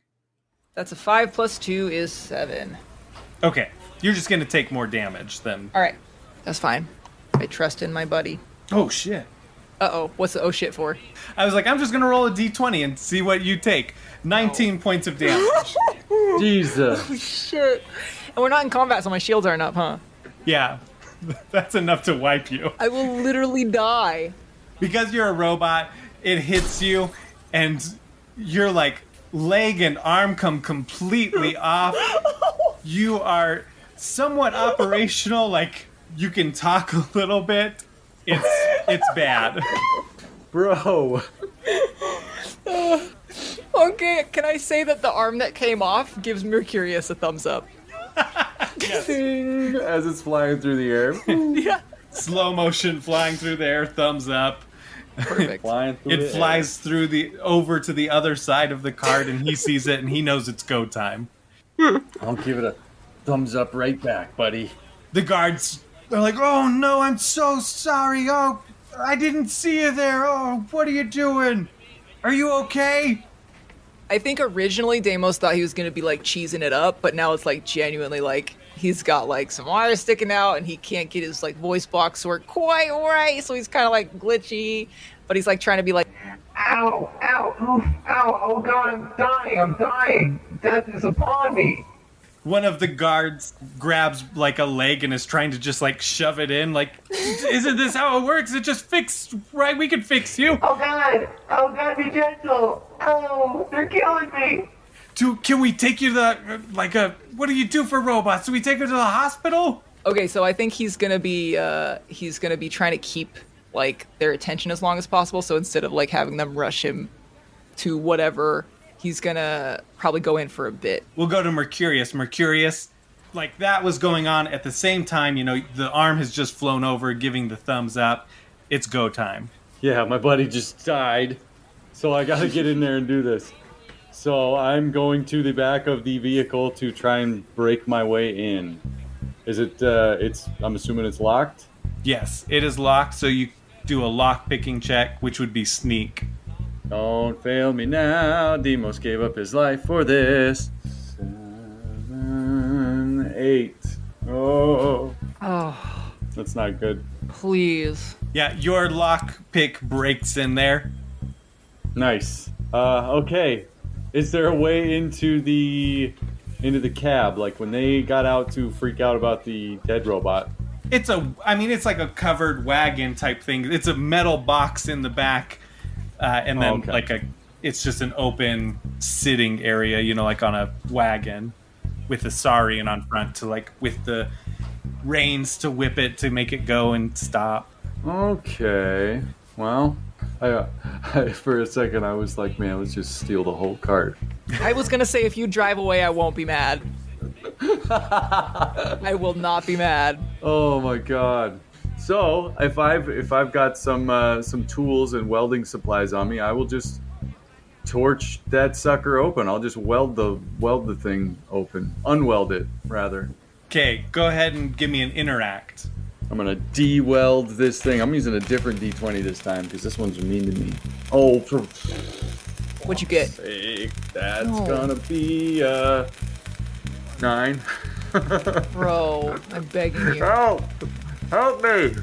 S2: That's a 5 plus 2 is 7.
S1: Okay, you're just gonna take more damage then.
S2: All right, that's fine. I trust in my buddy.
S1: Oh shit.
S2: Uh-oh, what's the oh shit for?
S1: I was like, I'm just gonna roll a d20 and see what you take. 19 points of damage.
S4: Jesus.
S2: Oh shit. And we're not in combat, so my shields aren't up, huh?
S1: Yeah, that's enough to wipe you.
S2: I will literally die.
S1: Because you're a robot, it hits you, and your leg and arm come completely off. You are somewhat operational, you can talk a little bit. It's bad.
S4: Bro.
S2: Okay, can I say that the arm that came off gives Mercurius a thumbs up?
S1: Yes.
S4: As it's flying through the air.
S2: Yeah.
S1: Slow motion flying through the air, thumbs up.
S2: Perfect.
S4: Flying through
S1: It
S4: the
S1: flies through over to the other side of the card, and he sees it, and he knows it's go time.
S4: I'll give it a thumbs up right back, buddy.
S1: The guards are like, "Oh no, I'm so sorry. Oh, I didn't see you there. Oh, what are you doing? Are you okay?"
S2: I think originally Deimos thought he was going to be cheesing it up, but now it's genuinely he's got some wire sticking out and he can't get his voice box to work quite right, so he's kind of glitchy, but he's trying to be
S7: ow, ow, oof, ow, oh god, I'm dying, death is upon me.
S1: One of the guards grabs a leg and is trying to just shove it in. Isn't this how it works? It just fixed, right? We can fix you.
S7: Oh god, be gentle. Oh, they're killing me.
S1: Can we take you to what do you do for robots? Do we take her to the hospital?
S2: Okay, so I think he's gonna be trying to keep their attention as long as possible. So instead of having them rush him to whatever, he's gonna probably go in for a bit.
S1: We'll go to Mercurius. Mercurius, that was going on at the same time. The arm has just flown over, giving the thumbs up. It's go time.
S4: Yeah, my buddy just died, so I gotta get in there and do this. So I'm going to the back of the vehicle to try and break my way in. Is it, I'm assuming it's locked?
S1: Yes, it is locked, so you do a lock-picking check, which would be sneak.
S4: Don't fail me now. Deimos gave up his life for this. 7, 8. Oh.
S2: Oh,
S4: That's not good.
S2: please.
S1: Yeah, your lock-pick breaks in there.
S4: Nice. Okay. Is there a way into the cab? When they got out to freak out about the dead robot?
S1: It's like a covered wagon type thing. It's a metal box in the back. And then it's just an open sitting area, on a wagon with a saurian on front to with the reins to whip it to make it go and stop.
S4: Okay. Well, I for a second I was like, man, let's just steal the whole cart.
S2: I was gonna say if you drive away, I won't be mad. I will not be mad.
S4: Oh my god. So if I've got some tools and welding supplies on me, I will just torch that sucker open. I'll just weld the thing open. Unweld it, rather.
S1: Okay, go ahead and give me an interact.
S4: I'm gonna de-weld this thing. I'm using a different D20 this time because this one's mean to me. Oh, for
S2: What'd you get?
S4: sake, that's
S2: No.
S4: gonna be 9.
S2: Bro, I'm begging you.
S4: Help me!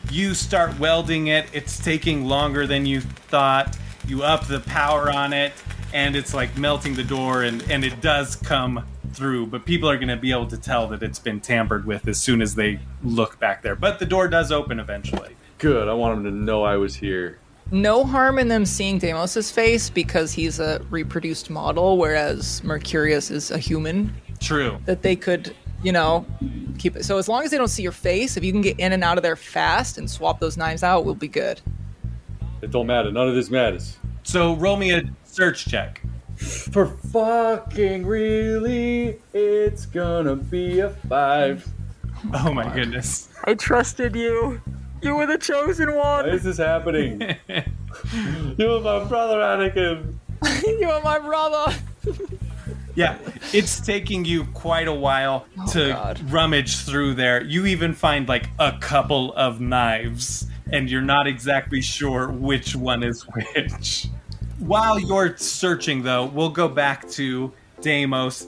S1: You start welding it. It's taking longer than you thought. You up the power on it, and it's melting the door, and it does come through. But people are going to be able to tell that it's been tampered with as soon as they look back there. But the door does open eventually.
S4: Good, I want them to know I was here.
S2: No harm in them seeing Deimos' face because he's a reproduced model, whereas Mercurius is a human.
S1: True.
S2: That they could keep it. So as long as they don't see your face, if you can get in and out of there fast and swap those knives out, we'll be good.
S4: It don't matter. None of this matters.
S1: So roll me a search check.
S4: For fucking really, it's gonna be a 5.
S1: Oh my goodness.
S2: I trusted you. You were the chosen
S4: Why
S2: one.
S4: is this happening? You and my brother, Anakin.
S2: You are my brother.
S1: Yeah, it's taking you quite a while to rummage through there. You even find like a couple of knives, and you're not exactly sure which one is which. While you're searching, though, we'll go back to Deimos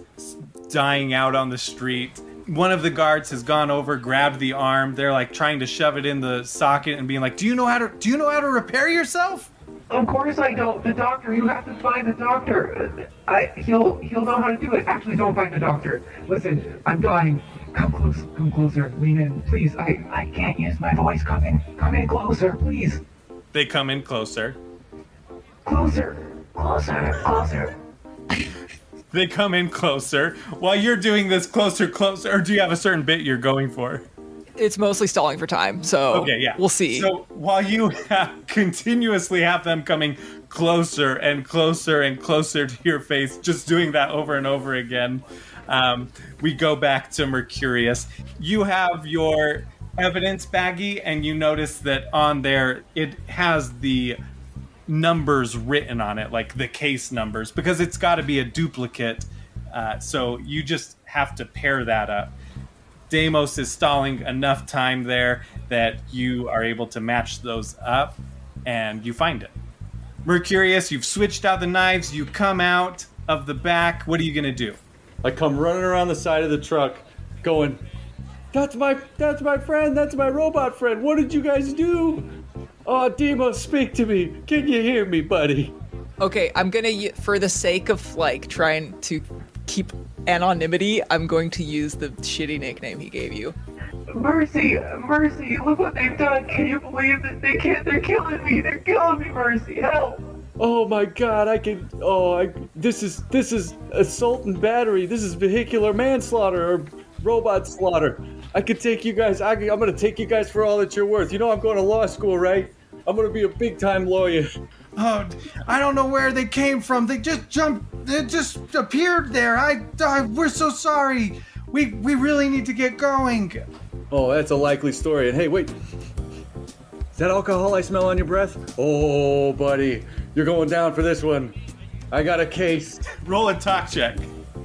S1: dying out on the street. One of the guards has gone over, grabbed the arm. They're like trying to shove it in the socket and being like, "Do you know how to repair yourself?"
S7: Of course I don't. The doctor, you have to find the doctor. He'll know how to do it. Actually, don't find the doctor. Listen, I'm dying. Come closer. Lean in, please. I can't use my voice. Come in closer, please.
S1: They come in closer.
S7: Closer.
S1: They come in closer. While you're doing this closer, or do you have a certain bit you're going for?
S2: It's mostly stalling for time, so
S1: okay, yeah.
S2: We'll see.
S1: So while you continuously have them coming closer and closer and closer to your face, just doing that over and over again, we go back to Mercurius. You have your evidence baggie, and you notice that on there it has the numbers written on it, like the case numbers, because it's got to be a duplicate. So you just have to pair that up. Deimos is stalling enough time there that you are able to match those up, and you find it. Mercurius, you've switched out the knives. You come out of the back. What are you gonna do?
S4: I come running around the side of the truck, going, "That's my friend. That's my robot friend. What did you guys do? Oh, Deimos, speak to me. Can you hear me, buddy?"
S2: Okay, I'm gonna, for the sake of like trying to keep anonymity, I'm going to use the shitty nickname he gave you.
S7: Mercy, look what they've done. Can you believe that they're killing me, Mercy, help.
S4: Oh my God, this is assault and battery. This is vehicular manslaughter or robot slaughter. I could take you guys, I'm gonna take you guys for all that you're worth. You know I'm going to law school, right? I'm gonna be a big time lawyer.
S1: Oh, I don't know where they came from. They just appeared there. We're so sorry. We really need to get going.
S4: Oh, that's a likely story. And hey, wait. Is that alcohol I smell on your breath? Oh, buddy. You're going down for this one. I got a case.
S1: Roll a talk check.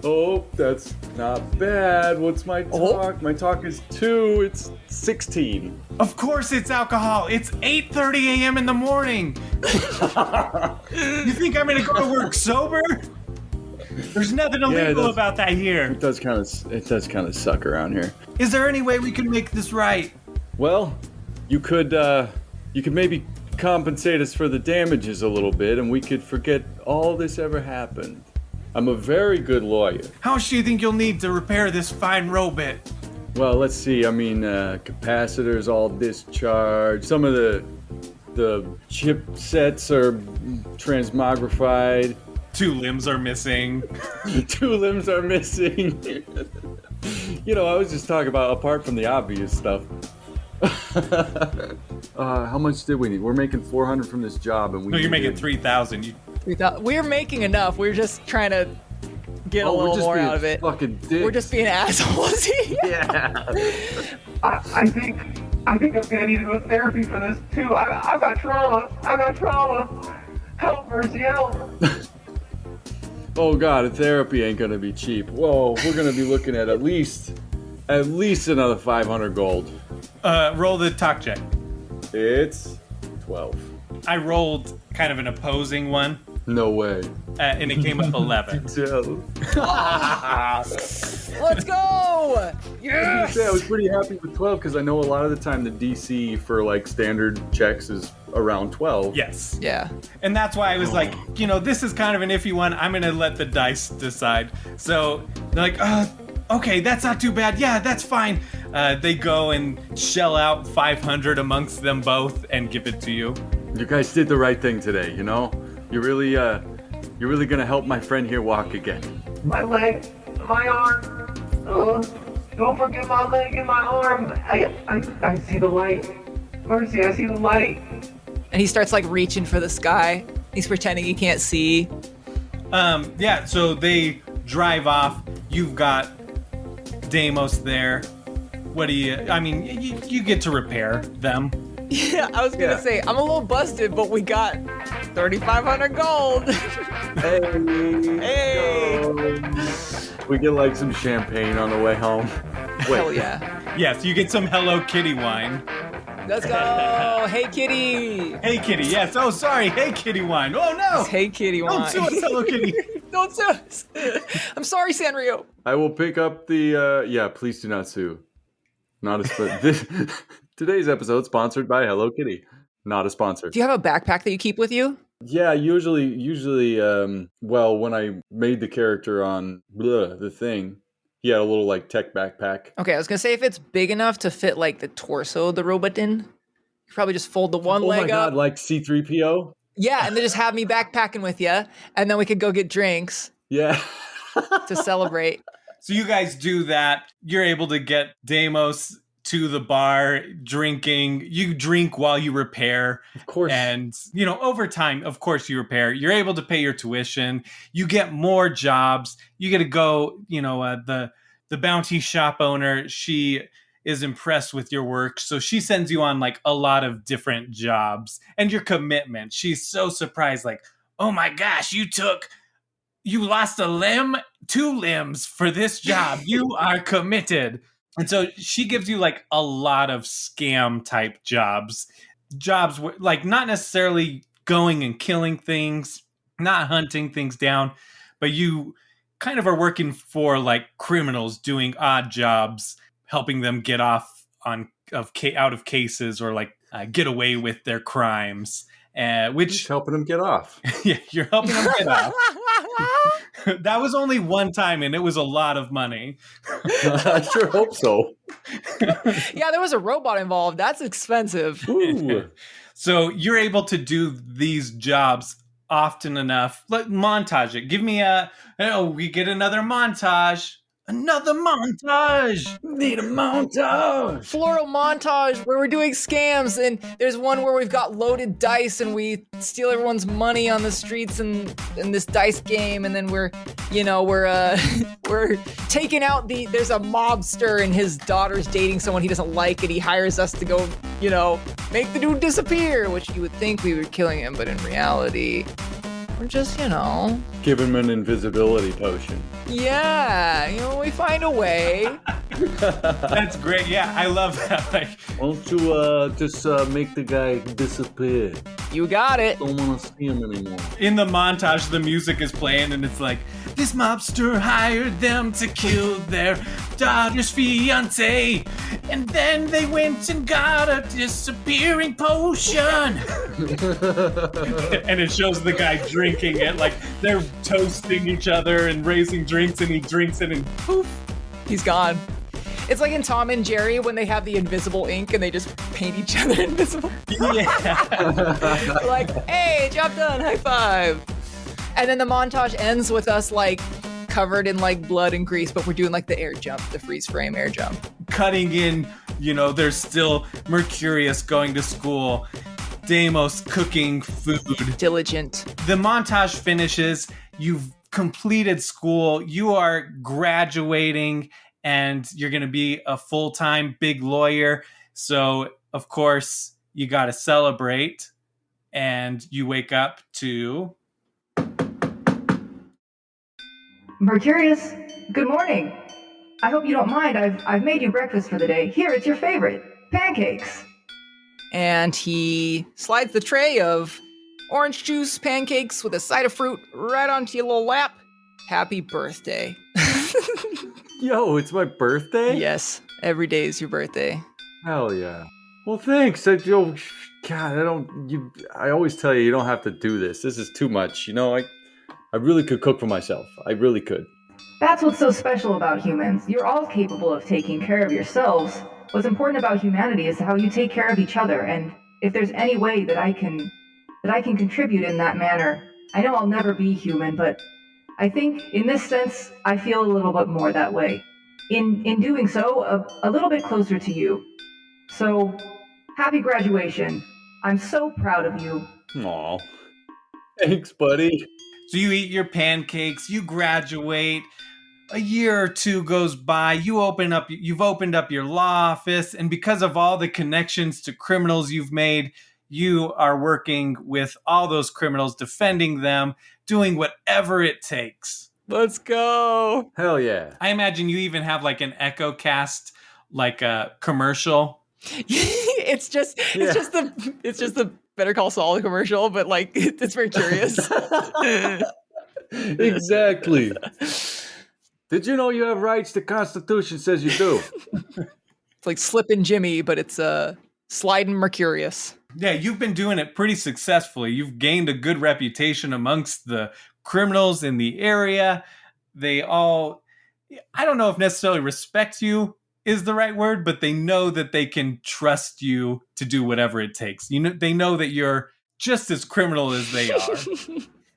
S4: Oh, that's not bad. What's my talk? Oh. My talk is 2. It's 16.
S1: Of course it's alcohol. It's 8:30 a.m. in the morning. You think I'm gonna go to work sober? There's nothing illegal about that here.
S4: It does kind of suck around here.
S1: Is there any way we can make this right?
S4: Well, you could maybe compensate us for the damages a little bit, and we could forget all this ever happened. I'm a very good lawyer.
S1: How much do you think you'll need to repair this fine robot?
S4: Well, let's see. I mean, capacitors all discharged. Some of the chipsets are transmogrified.
S1: 2 limbs are missing.
S4: 2 limbs are missing. You know, I was just talking about apart from the obvious stuff. How much did we need? We're making 400 from this job, and
S1: you're making 3,000.
S2: We're making enough. We're just trying to get a little more out of it.
S4: Fucking dicks.
S2: We're just being assholes.
S4: Yeah.
S7: I think I'm gonna need to go to therapy for this too. I've got trauma. Help, Mercy, help.
S4: Oh God, therapy ain't gonna be cheap. Whoa, we're gonna be looking at least another 500 gold.
S1: Roll the talk check.
S4: It's 12.
S1: I rolled kind of an opposing one.
S4: No way.
S1: And it came up 11.
S2: Let's go! Yes!
S4: I was pretty happy with 12 because I know a lot of the time the DC for like standard checks is around 12.
S1: Yes.
S2: Yeah.
S1: And that's why I was like, this is kind of an iffy one. I'm going to let the dice decide. So they're like, okay, that's not too bad. Yeah, that's fine. They go and shell out 500 amongst them both and give it to you.
S4: You guys did the right thing today, you know? You're really gonna help my friend here walk again.
S7: My leg, my arm, Don't forget my leg and my arm. I see the light. Mercy, I see the light.
S2: And he starts like reaching for the sky. He's pretending he can't see.
S1: Yeah, so they drive off. You've got Deimos there. What do you get to repair them.
S2: Yeah, I was gonna say, I'm a little busted, but we got 3,500 gold. Hey.
S4: We get like some champagne on the way home. Wait.
S2: Hell yeah.
S1: Yes, you get some Hello Kitty wine.
S2: Let's go. Hey, kitty.
S1: Hey Kitty, yes. Oh, sorry. Hey Kitty wine. Oh no.
S2: It's Hey Kitty wine.
S1: Don't sue us, Hello Kitty.
S2: Don't sue us. I'm sorry, Sanrio.
S4: I will pick up the, please do not sue. Not a Today's episode sponsored by Hello Kitty. Not a sponsor.
S2: Do you have a backpack that you keep with you?
S4: Yeah, usually, when I made the character on the thing, he had a little like tech backpack.
S2: Okay, I was gonna say if it's big enough to fit like the torso of the robot in, you could probably just fold the one leg up. Oh my god,
S4: like C-3PO?
S2: Yeah, and then just have me backpacking with you, and then we could go get drinks.
S4: Yeah.
S2: To celebrate.
S1: So you guys do that. You're able to get Deimos to the bar drinking. You drink while you repair.
S4: Of course.
S1: And, over time, of course you repair. You're able to pay your tuition. You get more jobs. You get to go, the bounty shop owner, she is impressed with your work. So she sends you on like a lot of different jobs and your commitment. She's so surprised, like, oh my gosh, you lost a limb, 2 limbs for this job. You are committed. And so she gives you like a lot of scam type jobs like not necessarily going and killing things, not hunting things down, but you kind of are working for like criminals doing odd jobs, helping them get off out of cases or like get away with their crimes. Which
S4: just helping them get off.
S1: Yeah, you're helping them get off. That was only one time, and it was a lot of money.
S4: I sure hope so.
S2: Yeah, there was a robot involved. That's expensive.
S1: So you're able to do these jobs often enough. Like montage it. Give me we get another montage. Another montage.
S6: Need a montage.
S2: Floral montage where we're doing scams, and there's one where we've got loaded dice and we steal everyone's money on the streets in this dice game, and then we're taking out there's a mobster and his daughter's dating someone he doesn't like, and he hires us to go, make the dude disappear, which you would think we were killing him, but in reality, we're just,
S4: give him an invisibility potion.
S2: Yeah, we find a way.
S1: That's great. Yeah, I love that. Like,
S4: why don't you just make the guy disappear?
S2: You got it.
S4: Don't want to see him anymore.
S1: In the montage, the music is playing, and it's like, this mobster hired them to kill their daughter's fiancé, and then they went and got a disappearing potion. And it shows the guy drinking it, like they're toasting each other and raising drinks, and he drinks it, and poof,
S2: he's gone. It's like in Tom and Jerry when they have the invisible ink and they just paint each other invisible. Yeah. Like, hey, job done, high five. And then the montage ends with us like covered in like blood and grease, but we're doing like the air jump, the freeze frame air jump.
S1: Cutting in, there's still Mercurius going to school, Deimos cooking food.
S2: Diligent.
S1: The montage finishes, you've completed school, you are graduating, and you're going to be a full-time big lawyer. So, of course, you got to celebrate, and you wake up to...
S3: Mercurius, good morning. I hope you don't mind. I've made you breakfast for the day. Here, it's your favorite, pancakes.
S2: And he slides the tray of orange juice pancakes with a side of fruit right onto your little lap. Happy birthday.
S4: Yo, it's my birthday?
S2: Yes, every day is your birthday.
S4: Hell yeah. Well, thanks. I always tell you don't have to do this. This is too much. I really could cook for myself. I really could.
S3: That's what's so special about humans. You're all capable of taking care of yourselves. What's important about humanity is how you take care of each other, and if there's any way that I can contribute in that manner, I know I'll never be human, but I think in this sense, I feel a little bit more that way. in doing so, a little bit closer to you. So, happy graduation. I'm so proud of you.
S4: Aw. Thanks, buddy.
S1: So you eat your pancakes, you graduate. A year or two goes by, you've opened up your law office, and because of all the connections to criminals you've made, you are working with all those criminals, defending them, doing whatever it takes.
S2: Let's go.
S4: Hell yeah.
S1: I imagine you even have like an echo cast, like a commercial.
S2: It's just the Better Call Saul commercial, but like it's very curious.
S4: Exactly. Did you know you have rights the Constitution says you do?
S2: It's like Slippin' Jimmy, but it's Slidin' Mercurius.
S1: Yeah, you've been doing it pretty successfully. You've gained a good reputation amongst the criminals in the area. They all, I don't know if necessarily respect you is the right word, but they know that they can trust you to do whatever it takes. They know that you're just as criminal as they are.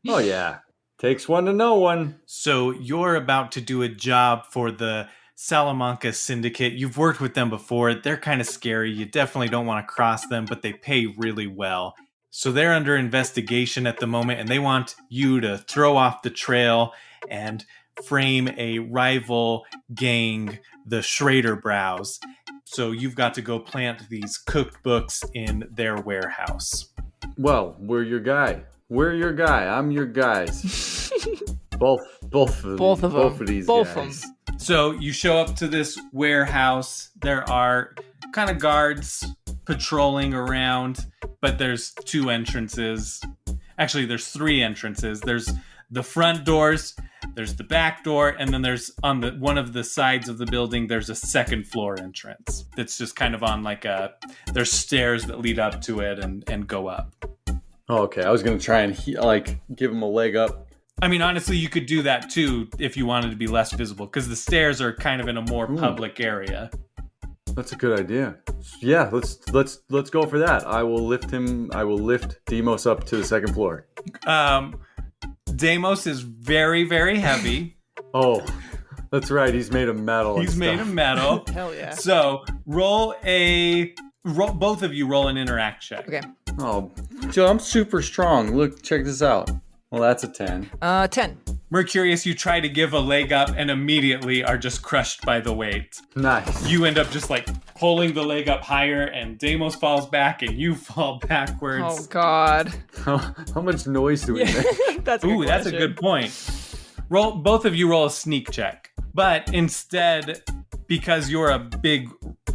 S4: Oh, yeah. Takes one to know one.
S1: So you're about to do a job for the Salamanca Syndicate. You've worked with them before. They're kind of scary. You definitely don't want to cross them, but they pay really well. So they're under investigation at the moment, and they want you to throw off the trail and frame a rival gang, the Schrader Brows. So you've got to go plant these cookbooks in their warehouse.
S4: Well, we're your guy. We're your guy. I'm your guys. both of these guys.
S1: So you show up to this warehouse. There are kind of guards patrolling around, but there's two entrances. Actually, there's three entrances. There's the front doors, there's the back door, and then there's on the one of the sides of the building, there's a second floor entrance. That's just kind of on like there's stairs that lead up to it and go up.
S4: Oh, okay, I was going to try and give him a leg up.
S1: I mean, honestly, you could do that too if you wanted to be less visible, because the stairs are kind of in a more public area.
S4: That's a good idea. Yeah, let's go for that. I will lift Demos up to the second floor.
S1: Demos is very, very heavy.
S4: Oh, that's right. He's made of metal.
S1: He's made of metal.
S2: Hell yeah.
S1: So both of you roll an interact check.
S2: Okay.
S4: Oh, Joe, I'm super strong. Look, check this out. Well, that's a 10.
S2: 10.
S1: Mercurius, you try to give a leg up and immediately are just crushed by the weight.
S4: Nice.
S1: You end up just like pulling the leg up higher, and Deimos falls back and you fall backwards.
S2: Oh, God.
S4: How much noise do we make?
S2: That's
S1: a good point. Both of you roll a sneak check. But instead, because you're a big,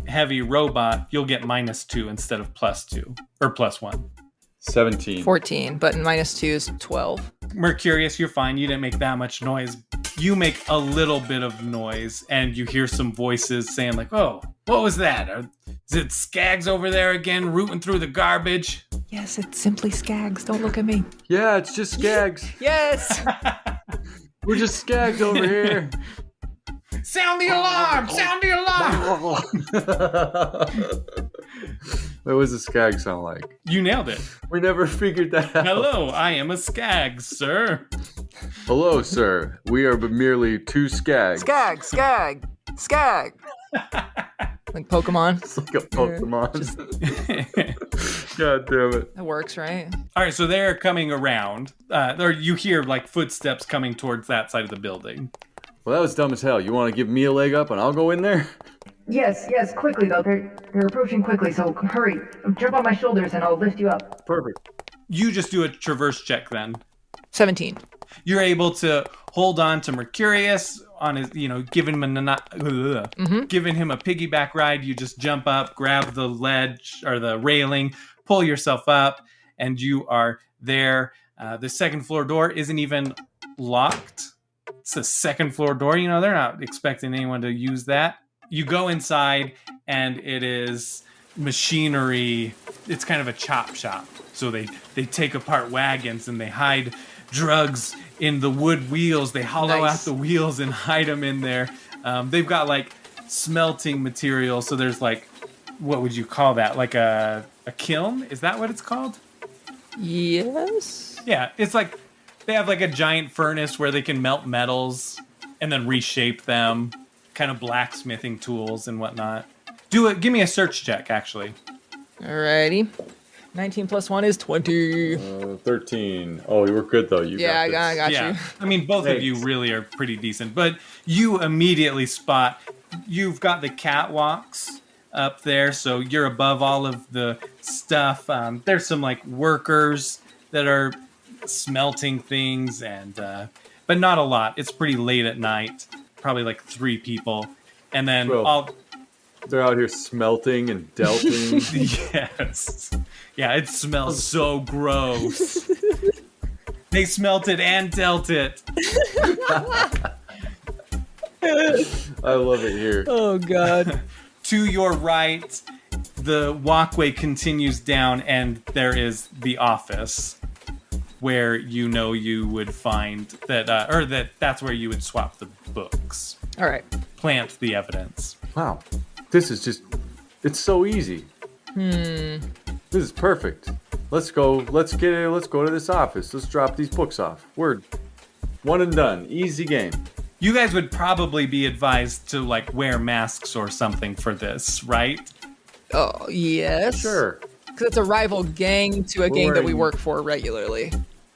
S1: heavy robot, you'll get -2 instead of +2. Or +1.
S4: 17.
S2: 14, but -2 is 12.
S1: Mercurius, you're fine. You didn't make that much noise. You make a little bit of noise, and you hear some voices saying like, "Oh, what was that? Is it Skags over there again, rooting through the garbage?"
S2: Yes, it's simply Skags. Don't look at me.
S4: Yeah, it's just Skags.
S2: Yes!
S4: We're just Skags over here.
S1: Sound the alarm! Sound the alarm!
S4: What was a Skag sound like?
S1: You nailed it.
S4: We never figured that out.
S1: Hello, I am a Skag, sir.
S4: Hello, sir. We are but merely two Skags.
S2: Skag! Like Pokemon.
S4: It's like a Pokemon. God damn it.
S2: That works, right?
S1: All right, so they're coming around. Or you hear like footsteps coming towards that side of the building.
S4: Well, that was dumb as hell. You want to give me a leg up and I'll go in there?
S3: Yes, quickly though. They're approaching quickly, so hurry. Jump on my shoulders and I'll lift you up.
S4: Perfect.
S1: You just do a traverse check then.
S2: 17.
S1: You're able to hold on to Mercurius on his, giving him giving him a piggyback ride. You just jump up, grab the ledge or the railing, pull yourself up, and you are there. The second floor door isn't even locked. It's a second floor door. They're not expecting anyone to use that. You go inside, and it is machinery. It's kind of a chop shop. So they take apart wagons, and they hide drugs in the wood wheels. They hollow out the wheels and hide them in there. They've got, like, smelting material. So there's, like, what would you call that? Like a kiln? Is that what it's called?
S2: Yes.
S1: Yeah, it's like they have, like, a giant furnace where they can melt metals and then reshape them. kind of blacksmithing tools and whatnot. Give me a search check, actually.
S2: Alrighty. 19 plus 1 is 20.
S4: 13. Oh, you were good, though.
S2: I got
S1: Yeah.
S2: you.
S1: I mean, both of you really are pretty decent, but you immediately spot you've got the catwalks up there, so you're above all of the stuff. There's some like workers that are smelting things, and but not a lot. It's pretty late at night, probably like 3 people, and then
S4: they're out here smelting and delting.
S1: Yes. Yeah, it smells so gross. They smelt it and dealt it.
S4: I love it here.
S2: Oh, God.
S1: To your right, the walkway continues down, and there is the office where you would find that, that's where you would swap the books.
S2: All right.
S1: Plant the evidence.
S4: Wow. This is just, it's so easy. This is perfect. Let's go to this office. Let's drop these books off. We're one and done. Easy game.
S1: You guys would probably be advised to like wear masks or something for this, right?
S2: Oh, yes.
S4: Sure.
S2: Because it's a rival gang to a gang that we work for regularly.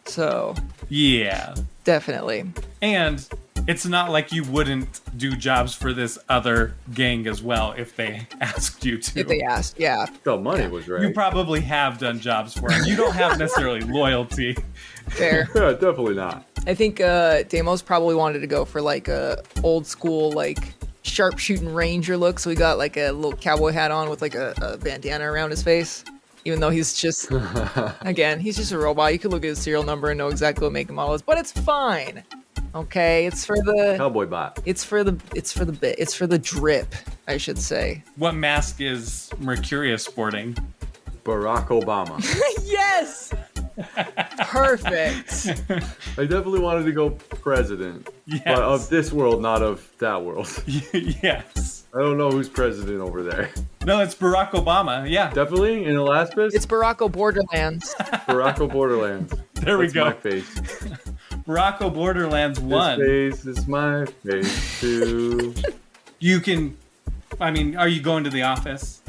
S2: So.
S1: Yeah.
S2: Definitely.
S1: And it's not like you wouldn't do jobs for this other gang as well if they asked you to.
S2: If they asked, yeah.
S4: The money was right.
S1: You probably have done jobs for them. You don't have necessarily loyalty.
S2: Fair.
S4: Yeah, definitely not.
S2: I think Damos probably wanted to go for like a old school like sharpshooting ranger look. So he got like a little cowboy hat on with like a bandana around his face. Even though he's just, again, he's just a robot. You could look at his serial number and know exactly what make and model is, but it's fine. Okay, it's for the
S4: cowboy bot.
S2: It's for the drip, I should say.
S1: What mask is Mercurius sporting?
S4: Barack Obama.
S2: Yes! Perfect.
S4: I definitely wanted to go president.
S1: Yes.
S4: But of this world, not of that world.
S1: Yes.
S4: I don't know who's president over there.
S1: No, it's Barack Obama. Yeah.
S4: Definitely in Alaspis?
S2: It's Barack Borderlands.
S4: Barack Borderlands.
S1: There we go.
S4: My face.
S1: Barack Borderlands 1.
S4: This face is my face too.
S1: You can, I mean, are you going to the office?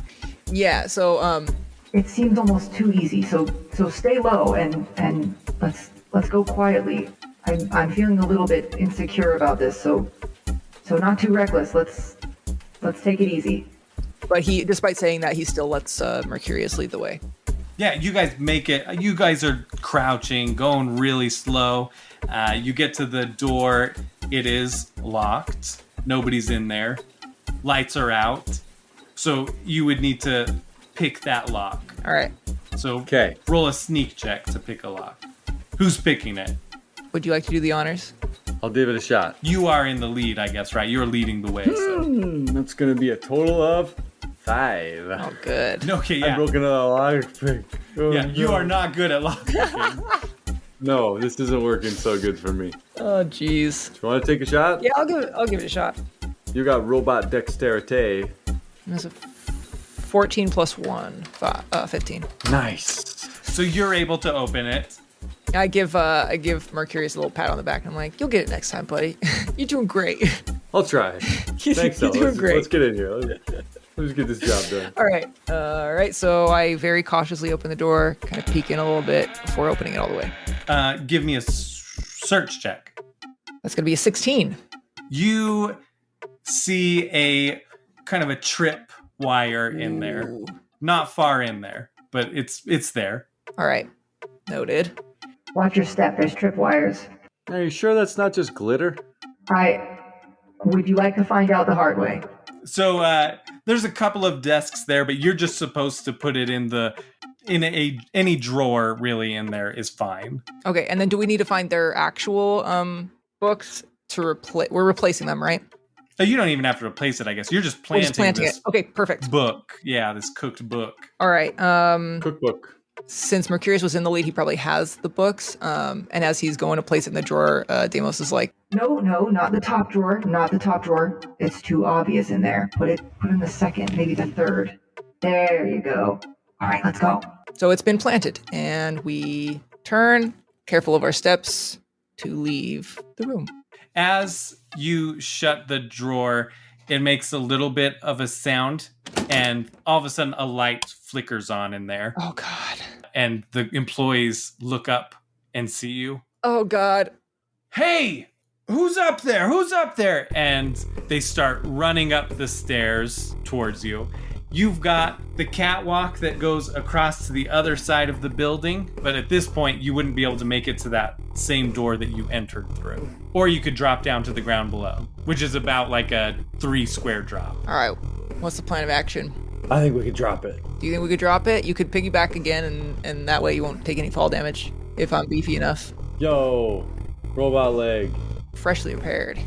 S2: Yeah, so
S3: It seems almost too easy. So stay low and let's go quietly. I'm feeling a little bit insecure about this. So not too reckless. Let's take it easy.
S2: But he, despite saying that, he still lets Mercurius lead the way.
S1: Yeah, you guys make it. You guys are crouching, going really slow. You get to the door. It is locked. Nobody's in there. Lights are out. So you would need to pick that lock.
S2: All right.
S1: So
S4: Okay.
S1: Roll a sneak check to pick a lock. Who's picking it?
S2: Would you like to do the honors?
S4: I'll give it a shot.
S1: You are in the lead, I guess, right? You're leading the way. So.
S4: That's going to be a total of 5.
S2: Oh, good.
S1: Okay,
S4: I've
S1: yeah.
S4: broken a lock pick. Oh,
S1: Yeah, you
S4: no.
S1: are not good at lock picking.
S4: No, this isn't working so good for me.
S2: Oh, jeez.
S4: Do you want to take a shot?
S2: Yeah, I'll give it a shot.
S4: You got robot dexterity.
S2: There's a 14 plus 1, 15.
S4: Nice.
S1: So you're able to open it.
S2: I give Mercurius a little pat on the back. I'm like, you'll get it next time, buddy. You're doing great.
S4: I'll try. Thanks,
S2: You're
S4: though.
S2: doing great.
S4: Let's get in here. Let's get this job done.
S2: All right. So I very cautiously open the door, kind of peek in a little bit before opening it all the way.
S1: Give me a search check.
S2: That's gonna be a 16.
S1: You see a kind of a trip wire in there.
S2: Ooh.
S1: Not far in there, but it's there.
S2: All right. Noted.
S3: Watch your step. There's tripwires.
S4: Are you sure that's not just glitter?
S3: Would you like to find out the hard way?
S1: So there's a couple of desks there, but you're just supposed to put it in any drawer really in there is fine.
S2: Okay. And then do we need to find their actual books to replace? We're replacing them, right?
S1: So you don't even have to replace it, I guess. You're just
S2: We're
S1: planting,
S2: just planting
S1: this
S2: it. Okay. Perfect.
S1: book. Yeah, this cooked book.
S2: All right.
S4: Cookbook.
S2: Since Mercurius was in the lead, he probably has the books. And as he's going to place it in the drawer, Deimos is like,
S3: No, not the top drawer. Not the top drawer. It's too obvious in there. Put in the second, maybe the third. There you go. All right, let's go.
S2: so it's been planted. And we turn, careful of our steps, to leave the room.
S1: As you shut the drawer, it makes a little bit of a sound, and all of a sudden a light flickers on in there.
S2: Oh, God.
S1: And the employees look up and see you.
S2: Oh, God.
S1: Hey, who's up there? Who's up there? And they start running up the stairs towards you. You've got the catwalk that goes across to the other side of the building, but at this point, you wouldn't be able to make it to that same door that you entered through. Or you could drop down to the ground below, which is about like a 3 square drop.
S2: All right. What's the plan of action?
S4: I think we could drop it.
S2: Do you think we could drop it? You could piggyback again, and that way you won't take any fall damage if I'm beefy enough.
S4: Yo, robot leg.
S2: Freshly repaired.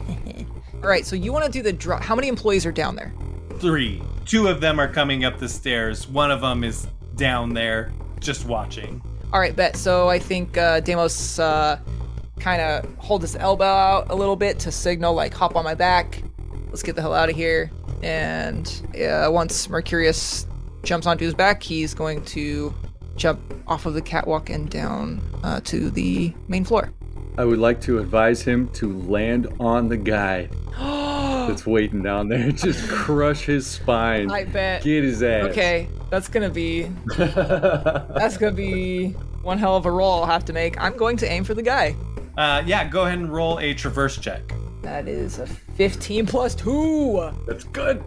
S2: All right, so you want to do the drop. How many employees are down there?
S1: 3. 2 of them are coming up the stairs. 1 of them is down there just watching.
S2: All right, bet. So I think Deimos kind of hold his elbow out a little bit to signal, like, hop on my back. Let's get the hell out of here. And once Mercurius jumps onto his back, he's going to jump off of the catwalk and down to the main floor.
S4: I would like to advise him to land on the guy that's waiting down there. Just crush his spine.
S2: I bet.
S4: Get his ass.
S2: Okay, that's gonna be one hell of a roll I'll have to make. I'm going to aim for the guy.
S1: Yeah, go ahead and roll a traverse check.
S2: That is a 15 plus 2.
S4: That's good.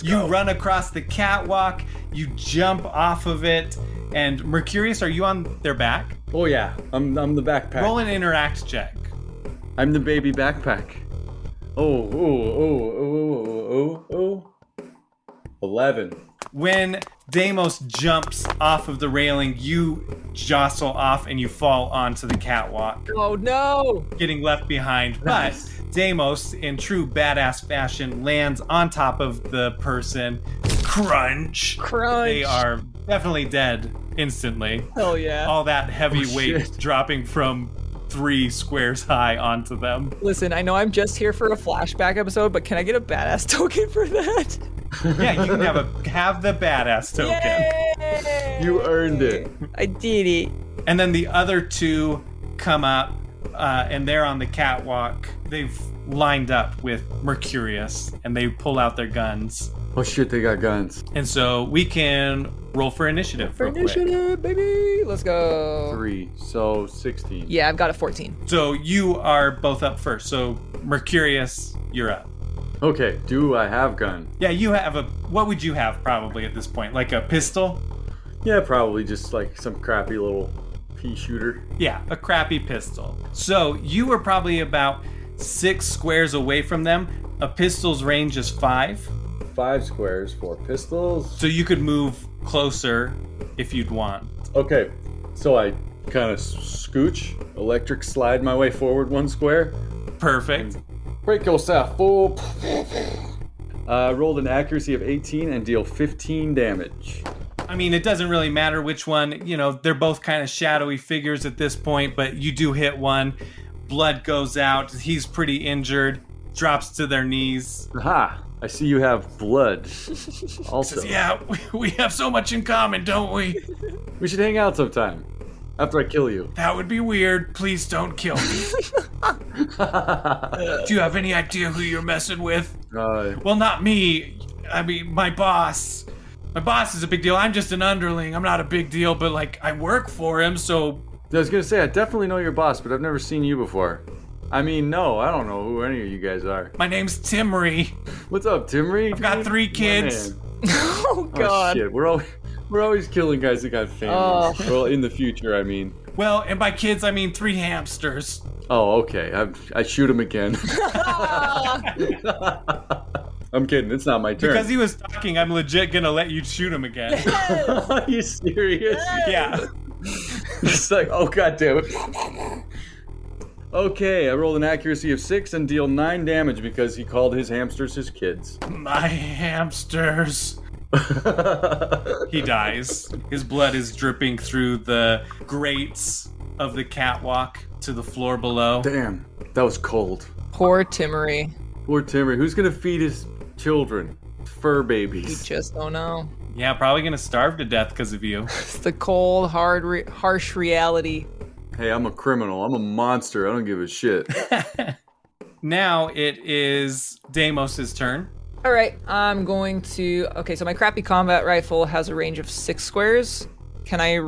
S1: You run across the catwalk, you jump off of it, and Mercurius, are you on their back?
S4: Oh yeah, I'm the backpack.
S1: Roll an interact check.
S4: I'm the baby backpack. Oh. 11.
S1: When Deimos jumps off of the railing, you jostle off and you fall onto the catwalk,
S2: Oh no!
S1: getting left behind.
S4: Nice.
S1: But Deimos, in true badass fashion, lands on top of the person. Crunch.
S2: Crunch.
S1: They are definitely dead instantly.
S2: Hell yeah.
S1: All that heavy weight
S4: shit.
S1: dropping from 3 squares high onto them.
S2: Listen, I know I'm just here for a flashback episode, but can I get a badass token for that?
S1: Yeah, you can have the badass token.
S2: Yay!
S4: You earned it.
S2: I did it.
S1: And then the other 2 come up, and they're on the catwalk. They've lined up with Mercurius, and they pull out their guns.
S4: Oh shit, they got guns.
S1: And so we can roll for initiative
S2: For
S1: real quick.
S2: initiative, baby. Let's go.
S4: 3, so 16.
S2: Yeah, I've got a 14.
S1: So you are both up first. So Mercurius, you're up.
S4: Okay, do I have gun?
S1: Yeah, you have what would you have probably at this point? Like a pistol?
S4: Yeah, probably just like some crappy little pea shooter.
S1: Yeah, a crappy pistol. So you were probably about 6 squares away from them. A pistol's range is 5.
S4: 5 squares for pistols.
S1: So you could move closer if you'd want.
S4: Okay, so I kind of scooch, electric slide my way forward 1 square.
S1: Perfect.
S4: Break yourself, fool. Rolled an accuracy of 18 and deal 15 damage.
S1: I mean, it doesn't really matter which one. You know, they're both kind of shadowy figures at this point, but you do hit one. Blood goes out. He's pretty injured. Drops to their knees.
S4: Aha! I see you have blood. Also,
S1: Says, yeah, we have so much in common, don't we?
S4: we should hang out sometime after I kill you.
S1: That would be weird. Please don't kill me. Do you have any idea who you're messing with? Well, not me. I mean, my boss. My boss is a big deal. I'm just an underling. I'm not a big deal, but like I work for him, so.
S4: I was gonna say I definitely know your boss, but I've never seen you before. I mean, no, I don't know who any of you guys are.
S1: My name's Timry.
S4: What's up, Timry?
S1: I've got 3 kids.
S2: Oh God.
S4: Oh shit, we're always killing guys that got families. Well, in the future, I mean.
S1: Well, and by kids, I mean 3 hamsters.
S4: Oh, okay. I shoot him again. I'm kidding. It's not my turn.
S1: Because he was talking, I'm legit gonna let you shoot him again.
S4: Are you serious?
S1: Yeah.
S4: It's like, oh god damn it. Okay, I rolled an accuracy of 6 and deal 9 damage because he called his hamsters his kids.
S1: My hamsters. He dies. His blood is dripping through the grates of the catwalk to the floor below.
S4: Damn, that was cold.
S2: Poor Timmery.
S4: Poor Timmy. Who's gonna feed his children? Fur
S2: You
S4: babies.
S2: just don't know.
S1: Yeah, probably gonna starve to death because of you.
S2: It's the cold, harsh reality.
S4: Hey, I'm a criminal. I'm a monster. I don't give a shit.
S1: Now it is Deimos' turn.
S2: All right, I'm going to... Okay, so my crappy combat rifle has a range of 6 squares. Can I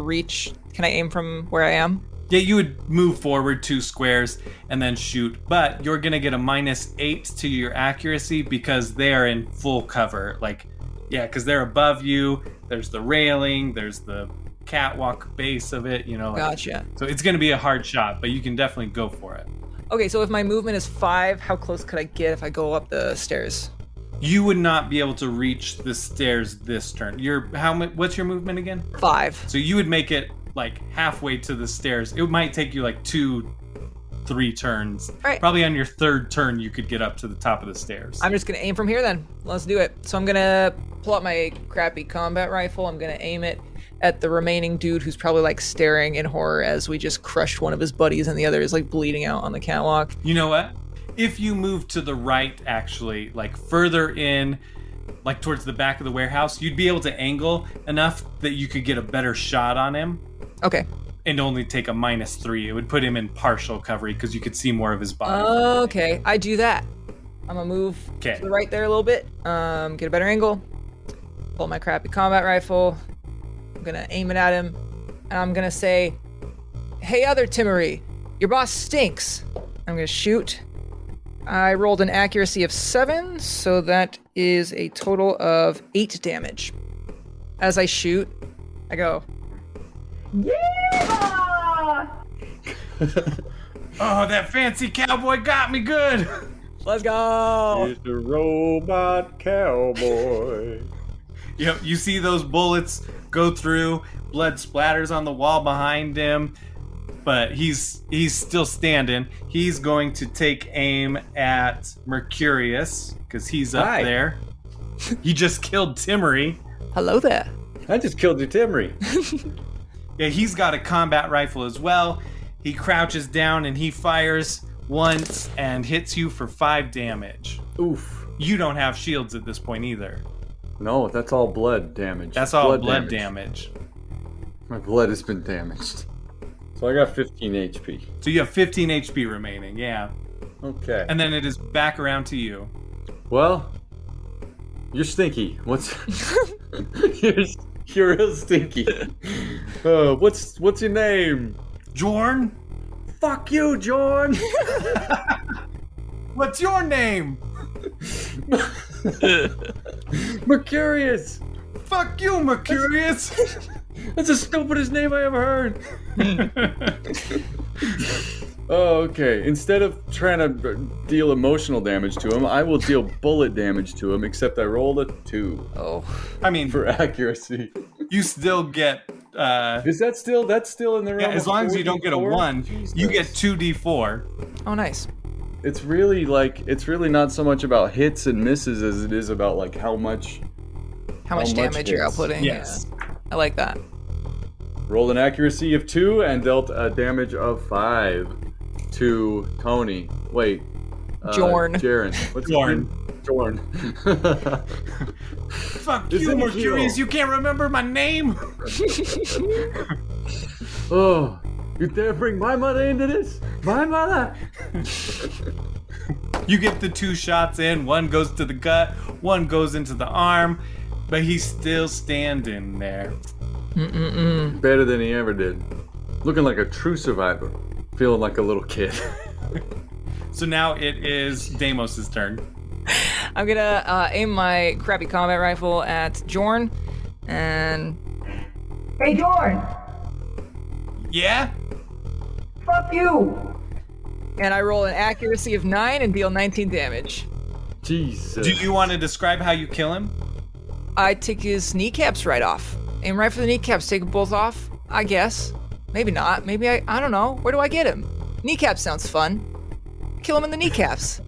S2: aim from where I am?
S1: Yeah, you would move forward 2 squares and then shoot, but you're going to get a -8 to your accuracy because they are in full cover. Like, yeah, because they're above you. There's the railing. There's the catwalk base of it, you know. Like,
S2: Gotcha.
S1: So it's going to be a hard shot, but you can definitely go for it.
S2: Okay, so if my movement is 5, how close could I get if I go up the stairs?
S1: You would not be able to reach the stairs this turn. What's your movement again?
S2: 5.
S1: So you would make it like halfway to the stairs. It might take you like 2-3 turns.
S2: All right.
S1: Probably on your 3rd turn, you could get up to the top of the stairs.
S2: I'm just going to aim from here then. Let's do it. So I'm going to pull out my crappy combat rifle. I'm going to aim it at the remaining dude who's probably like staring in horror as we just crushed one of his buddies and the other is like bleeding out on the catwalk.
S1: You know what? If you move to the right, actually, like further in, like towards the back of the warehouse, you'd be able to angle enough that you could get a better shot on him.
S2: Okay.
S1: And only take a -3. It would put him in partial cover because you could see more of his body.
S2: Okay, I do that. I'm gonna move to the right there a little bit. Get a better angle. Pull my crappy combat rifle. I'm gonna aim it at him. And I'm gonna say, "Hey, other Timmery, your boss stinks." I'm gonna shoot. I rolled an accuracy of 7, so that is a total of 8 damage. As I shoot, I go,
S3: Yeah!
S1: Oh, that fancy cowboy got me good.
S2: "Let's go!"
S4: It's a robot cowboy.
S1: Yep, you see those bullets go through, blood splatters on the wall behind him, but he's still standing. He's going to take aim at Mercurius, because he's up there. He just killed Timmery.
S2: Hello there.
S4: I just killed your Timmery.
S1: Yeah, he's got a combat rifle as well. He crouches down and he fires once and hits you for 5 damage.
S4: Oof.
S1: You don't have shields at this point either.
S4: No, that's all blood damage.
S1: That's all blood damage.
S4: My blood has been damaged. So I got 15 HP.
S1: So you have 15 HP remaining, yeah.
S4: Okay.
S1: And then it is back around to you.
S4: Well, you're stinky. You're real stinky. What's your name?
S1: Jorn?
S4: Fuck you, Jorn.
S1: What's your name?
S4: Mercurius.
S1: Fuck you, Mercurius.
S4: That's the stupidest name I ever heard. Oh, okay. Instead of trying to deal emotional damage to him, I will deal bullet damage to him, except I rolled a 2.
S2: Oh.
S1: I mean,
S4: for accuracy.
S1: You still get...
S4: Is that still... That's still in the realm
S1: as
S4: of
S1: long as you don't get a 1,
S4: Jesus.
S1: you get 2d4.
S2: Oh, nice.
S4: It's really not so much about hits and misses as it is about like how much
S2: damage you're outputting.
S1: Yes.
S2: Yeah. I like that.
S4: Rolled an accuracy of 2 and dealt a damage of 5 to Tony. Wait.
S2: Jorn.
S4: Jaren. What's
S1: Jorn.
S4: Jorn.
S1: Fuck you, Mercurius. You can't remember my name.
S4: Oh, you dare bring my mother into this? My mother.
S1: You get the 2 shots in. One goes to the gut. One goes into the arm. But he's still standing there.
S4: Better than he ever did. Looking like a true survivor. Feeling like a little kid.
S1: So now it is Deimos' turn.
S2: I'm gonna aim my crappy combat rifle at Jorn, and...
S3: Hey, Jorn!
S1: Yeah?
S3: Fuck you!
S2: And I roll an accuracy of 9 and deal 19 damage.
S4: Jesus.
S1: Do you want to describe how you kill him?
S2: I take his kneecaps right off. Aim right for the kneecaps, take them both off, I guess. Maybe not. Maybe I don't know. Where do I get him? Kneecaps sounds fun. Kill him in the kneecaps.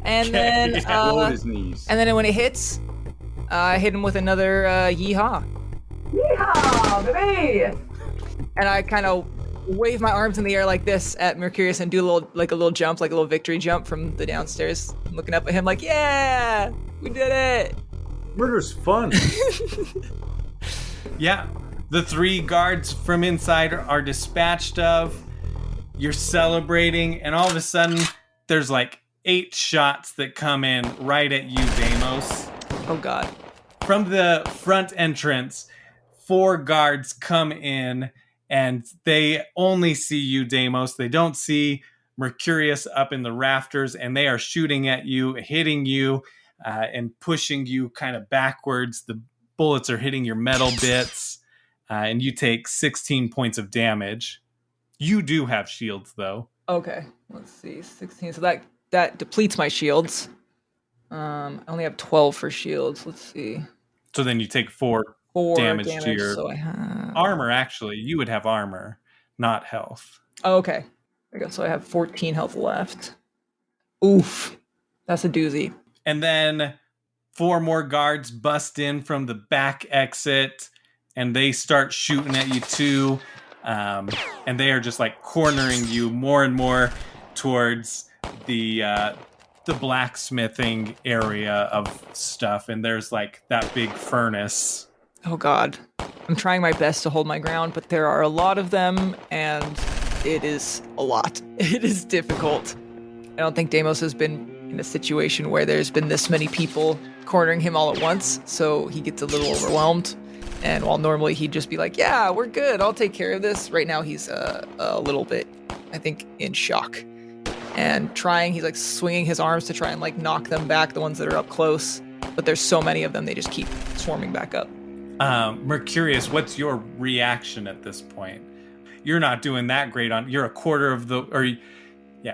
S2: And then
S4: Explode his knees.
S2: and then when it hits, I hit him with another yeehaw.
S3: Yeehaw, baby!
S2: And I kind of wave my arms in the air like this at Mercurius and do a little jump, like a little victory jump from the downstairs. I'm looking up at him like, yeah, we did it.
S4: Murder's fun.
S1: Yeah. The 3 guards from inside are dispatched of. You're celebrating, and all of a sudden, there's like 8 shots that come in right at you, Deimos.
S2: Oh god.
S1: From the front entrance, 4 guards come in, and they only see you, Deimos. They don't see Mercurius up in the rafters, and they are shooting at you, hitting you, and pushing you kind of backwards. The bullets are hitting your metal bits, and you take 16 points of damage. You do have shields, though.
S2: Okay, let's see, 16. So that depletes my shields. I only have 12 for shields. Let's see.
S1: So then you take 4 damage to your
S2: so I have...
S1: armor. Actually, you would have armor, not health.
S2: Oh, okay. There we go. So I have 14 health left. Oof, that's a doozy.
S1: And then 4 more guards bust in from the back exit, and they start shooting at you too. And they are just like cornering you more and more towards the blacksmithing area of stuff. And there's like that big furnace.
S2: Oh god. I'm trying my best to hold my ground, but there are a lot of them, and it is a lot. It is difficult. I don't think Deimos has been in a situation where there's been this many people cornering him all at once, so he gets a little overwhelmed. And while normally he'd just be like, yeah, we're good, I'll take care of this, right now he's a little bit, I think, in shock. And he's like swinging his arms to try and like knock them back, the ones that are up close. But there's so many of them, they just keep swarming back up.
S1: Mercurius, what's your reaction at this point? You're not doing that great you're a quarter of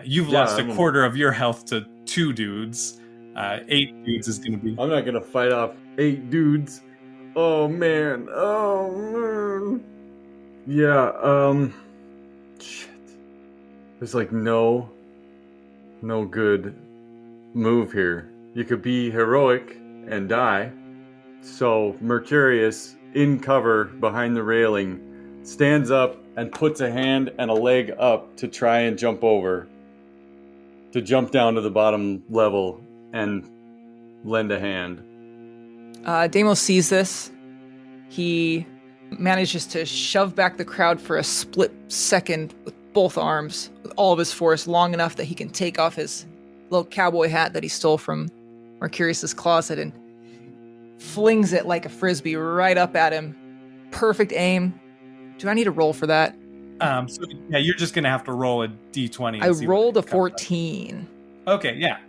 S1: you've lost a quarter of your health to 2 dudes. 8 dudes is going to be...
S4: I'm not going to fight off 8 dudes. Oh, man. Yeah, shit. There's like no good move here. You could be heroic and die. So Mercurius, in cover behind the railing, stands up and puts a hand and a leg up to try and jump over. To jump down to the bottom level and lend a hand.
S2: Deimos sees this. He manages to shove back the crowd for a split second with both arms, with all of his force, long enough that he can take off his little cowboy hat that he stole from Mercurius's closet and flings it like a frisbee right up at him. Perfect aim. Do I need to roll for that?
S1: So yeah, you're just gonna have to roll a d20.
S2: I rolled a 14.
S1: Okay, yeah.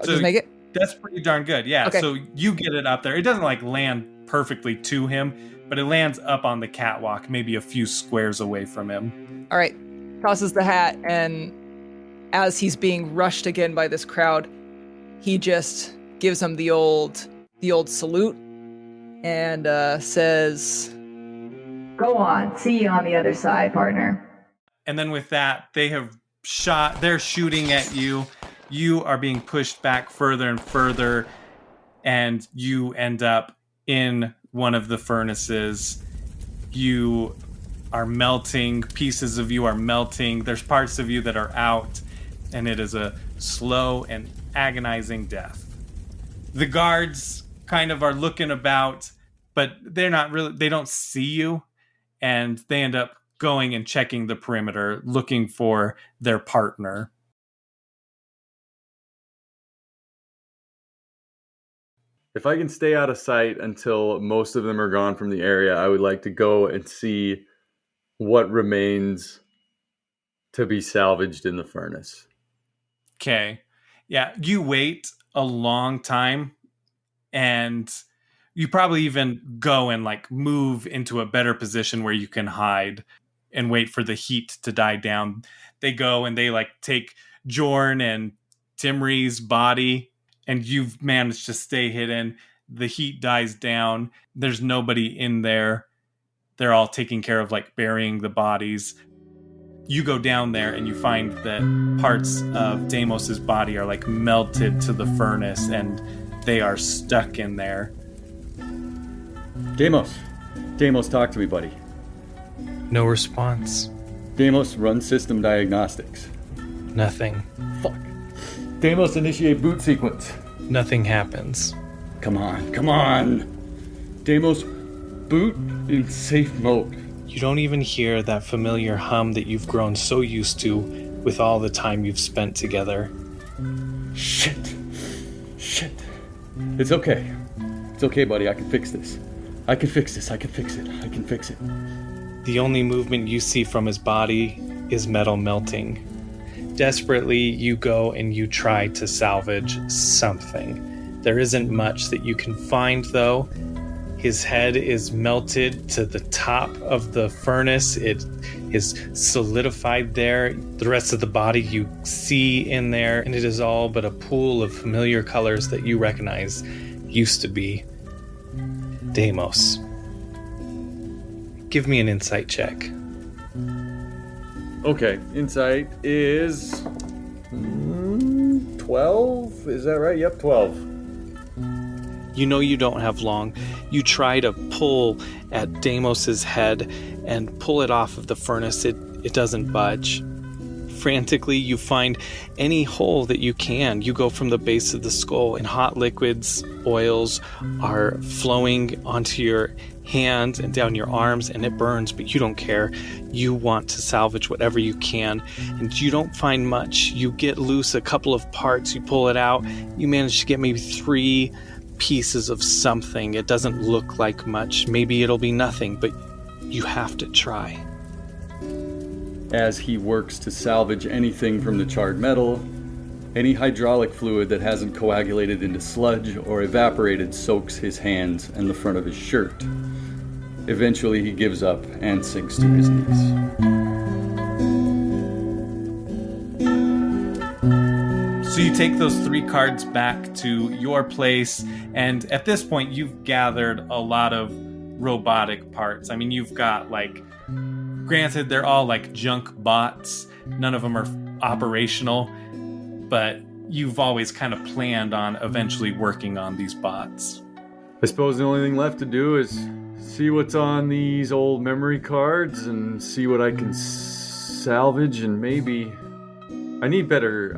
S2: So just make it.
S1: That's pretty darn good. Yeah.
S2: Okay.
S1: So you get it up there. It doesn't like land perfectly to him, but it lands up on the catwalk, maybe a few squares away from him.
S2: All right. Tosses the hat, and as he's being rushed again by this crowd, he just gives him the old salute and says,
S3: Go on. See you on the other side, partner.
S1: And then with that, they're shooting at you. You are being pushed back further and further, and you end up in one of the furnaces. You are melting. Pieces of you are melting. There's parts of you that are out, and it is a slow and agonizing death. The guards kind of are looking about, but they don't see you, and they end up going and checking the perimeter, looking for their partner.
S4: If I can stay out of sight until most of them are gone from the area, I would like to go and see what remains to be salvaged in the furnace.
S1: Okay. Yeah, you wait a long time, and you probably even go and like move into a better position where you can hide and wait for the heat to die down. They go and they like take Jorn and Timri's body, and you've managed to stay hidden. The heat dies down. There's nobody in there. They're all taking care of like burying the bodies. You go down there and you find that parts of Deimos's body are like melted to the furnace, and they are stuck in there.
S4: Deimos, talk to me, buddy.
S1: No response.
S4: Deimos, run system diagnostics.
S1: Nothing.
S4: Fuck. Deimos, initiate boot sequence.
S1: Nothing happens.
S4: Come on. Deimos, boot in safe mode.
S1: You don't even hear that familiar hum that you've grown so used to with all the time you've spent together.
S4: Shit. It's okay. It's okay, buddy. I can fix this. I can fix it.
S1: The only movement you see from his body is metal melting. Desperately, you go and you try to salvage something. There isn't much that you can find, though. His head is melted to the top of the furnace. It is solidified there. The rest of the body you see in there, and it is all but a pool of familiar colors that you recognize used to be Deimos. Give me an insight check.
S4: Okay, insight is 12? Is that right? Yep, 12.
S1: You know you don't have long. You try to pull at Deimos's head and pull it off of the furnace. It doesn't budge. Frantically, you find any hole that you can. You go from the base of the skull, and hot liquids, oils are flowing onto your hands and down your arms, and it burns, but you don't care. You want to salvage whatever you can, and you don't find much. You get loose a couple of parts, you pull it out, you manage to get maybe 3 pieces of something. It doesn't look like much. Maybe it'll be nothing, but you have to try.
S4: As he works to salvage anything from the charred metal, any hydraulic fluid that hasn't coagulated into sludge or evaporated soaks his hands and the front of his shirt. Eventually he gives up and sinks to his knees.
S1: So you take those 3 cards back to your place, and at this point you've gathered a lot of robotic parts. I mean, you've got, like, granted they're all like junk bots, none of them are operational, but you've always kind of planned on eventually working on these bots.
S4: I suppose the only thing left to do is see what's on these old memory cards and see what I can salvage, and maybe I need better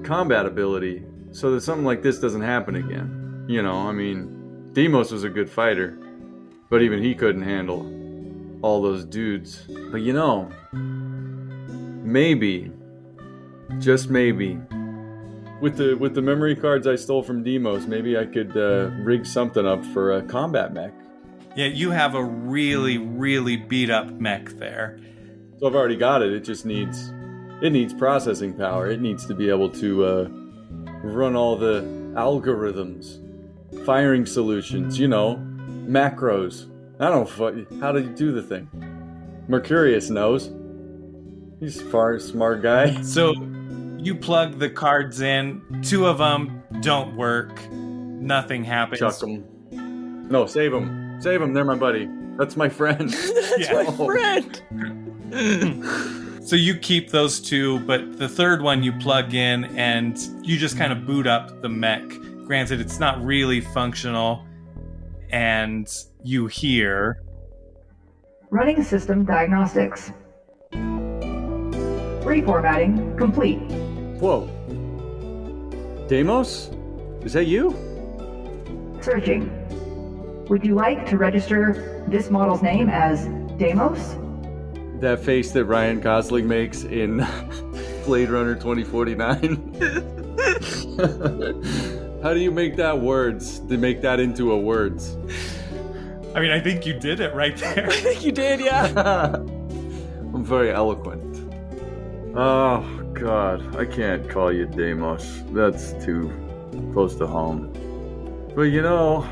S4: combat ability so that something like this doesn't happen again. You know, I mean, Deimos was a good fighter, but even he couldn't handle all those dudes. But you know, maybe, just maybe, with the memory cards I stole from Deimos, maybe I could rig something up for a combat mech.
S1: Yeah, you have a really, really beat up mech there.
S4: So I've already got it. It just needs processing power. It needs to be able to run all the algorithms, firing solutions, you know, macros. I don't know how do you do the thing. Mercurius knows. He's a smart guy.
S1: So you plug the cards in. 2 of them don't work. Nothing happens.
S4: Chuck them. No, save them. Save them. They're my buddy. That's my friend.
S2: That's my friend.
S1: So you keep those 2, but the 3rd one you plug in and you just kind of boot up the mech. Granted, it's not really functional, and you hear...
S3: Running system diagnostics. Reformatting complete.
S4: Whoa. Deimos? Is that you?
S3: Searching. Would you like to register this model's name as Deimos?
S4: That face that Ryan Gosling makes in Blade Runner 2049. How do you make that words? To make that into a words?
S1: I mean, I think you did it right there.
S2: I think you did, yeah.
S4: I'm very eloquent. Oh, God. I can't call you Deimos. That's too close to home. But you know...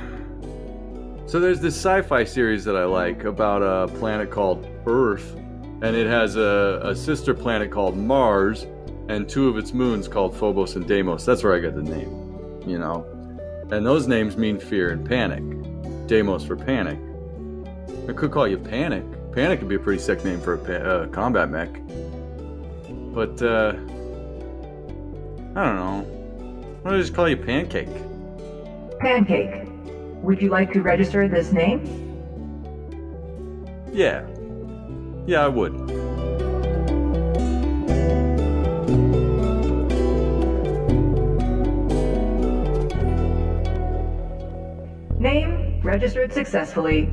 S4: So there's this sci-fi series that I like about a planet called Earth. And it has a sister planet called Mars, and 2 of its moons called Phobos and Deimos. That's where I got the name, you know. And those names mean fear and panic. Deimos for panic. I could call you Panic. Panic could be a pretty sick name for a combat mech. But, I don't know. Why don't I just call you Pancake?
S3: Pancake. Would you like to register this name?
S4: Yeah. Yeah, I would.
S3: Name registered successfully.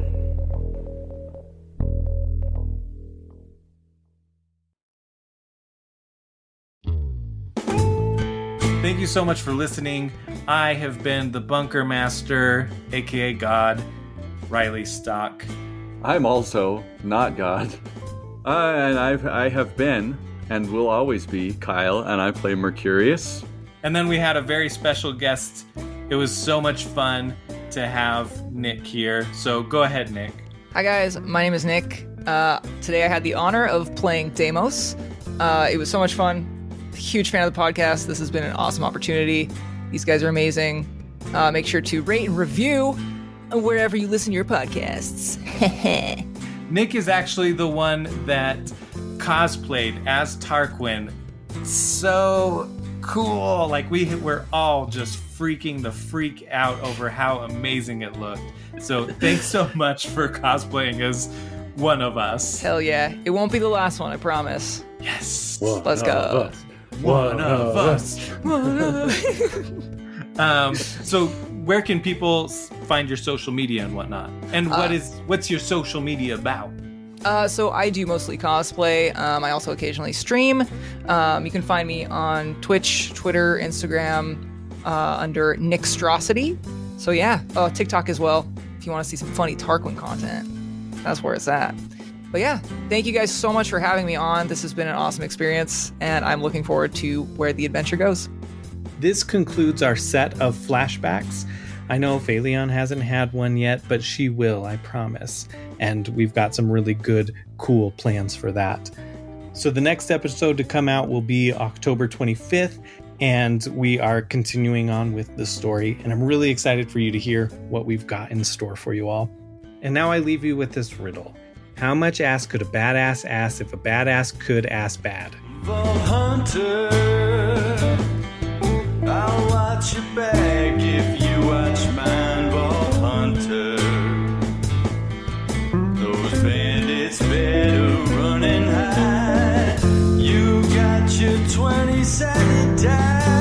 S1: Thank you so much for listening. I have been the Bunker Master, aka God, Riley Stock.
S4: I'm also not God. And I have been and will always be Kyle, and I play Mercurius.
S1: And then we had a very special guest. It was so much fun to have Nick here. So go ahead, Nick.
S2: Hi guys, my name is Nick. Today I had the honor of playing Deimos. It was so much fun. Huge fan of the podcast. This has been an awesome opportunity. These guys are amazing. Make sure to rate and review wherever you listen to your podcasts.
S1: Nick is actually the one that cosplayed as Tarquin. So cool. Like we're all just freaking the freak out over how amazing it looked. So thanks so much for cosplaying as one of us.
S2: Hell yeah. It won't be the last one, I promise.
S1: Yes.
S2: Let's go.
S1: One of us. So where can people find your social media and whatnot? And what's your social media about?
S2: So I do mostly cosplay. I also occasionally stream. You can find me on Twitch, Twitter, Instagram, under Nickstrosity. So yeah, TikTok as well. If you want to see some funny Tarquin content, that's where it's at. But yeah, thank you guys so much for having me on. This has been an awesome experience, and I'm looking forward to where the adventure goes.
S1: This concludes our set of flashbacks. I know Phaleon hasn't had one yet, but she will, I promise. And we've got some really good, cool plans for that. So the next episode to come out will be October 25th, and we are continuing on with the story. And I'm really excited for you to hear what we've got in store for you all. And now I leave you with this riddle. How much ass could a badass ass if a badass could ass bad?
S8: Hunter, I'll watch your back if you watch mine, ball hunter. Those bandits better run and hide. You got your 20-sided die.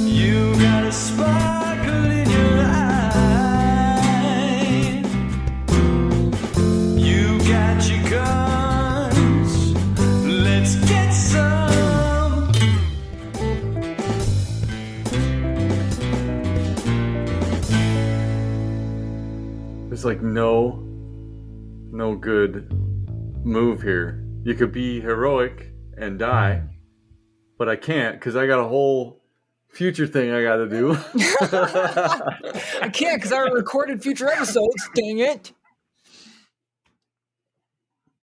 S8: You got a sparkle in your eye. You got your guns. Let's get some.
S4: There's like no good move here. You could be heroic and die, but I can't because I got a whole future thing I got to do.
S2: I can't because I recorded future episodes. Dang it.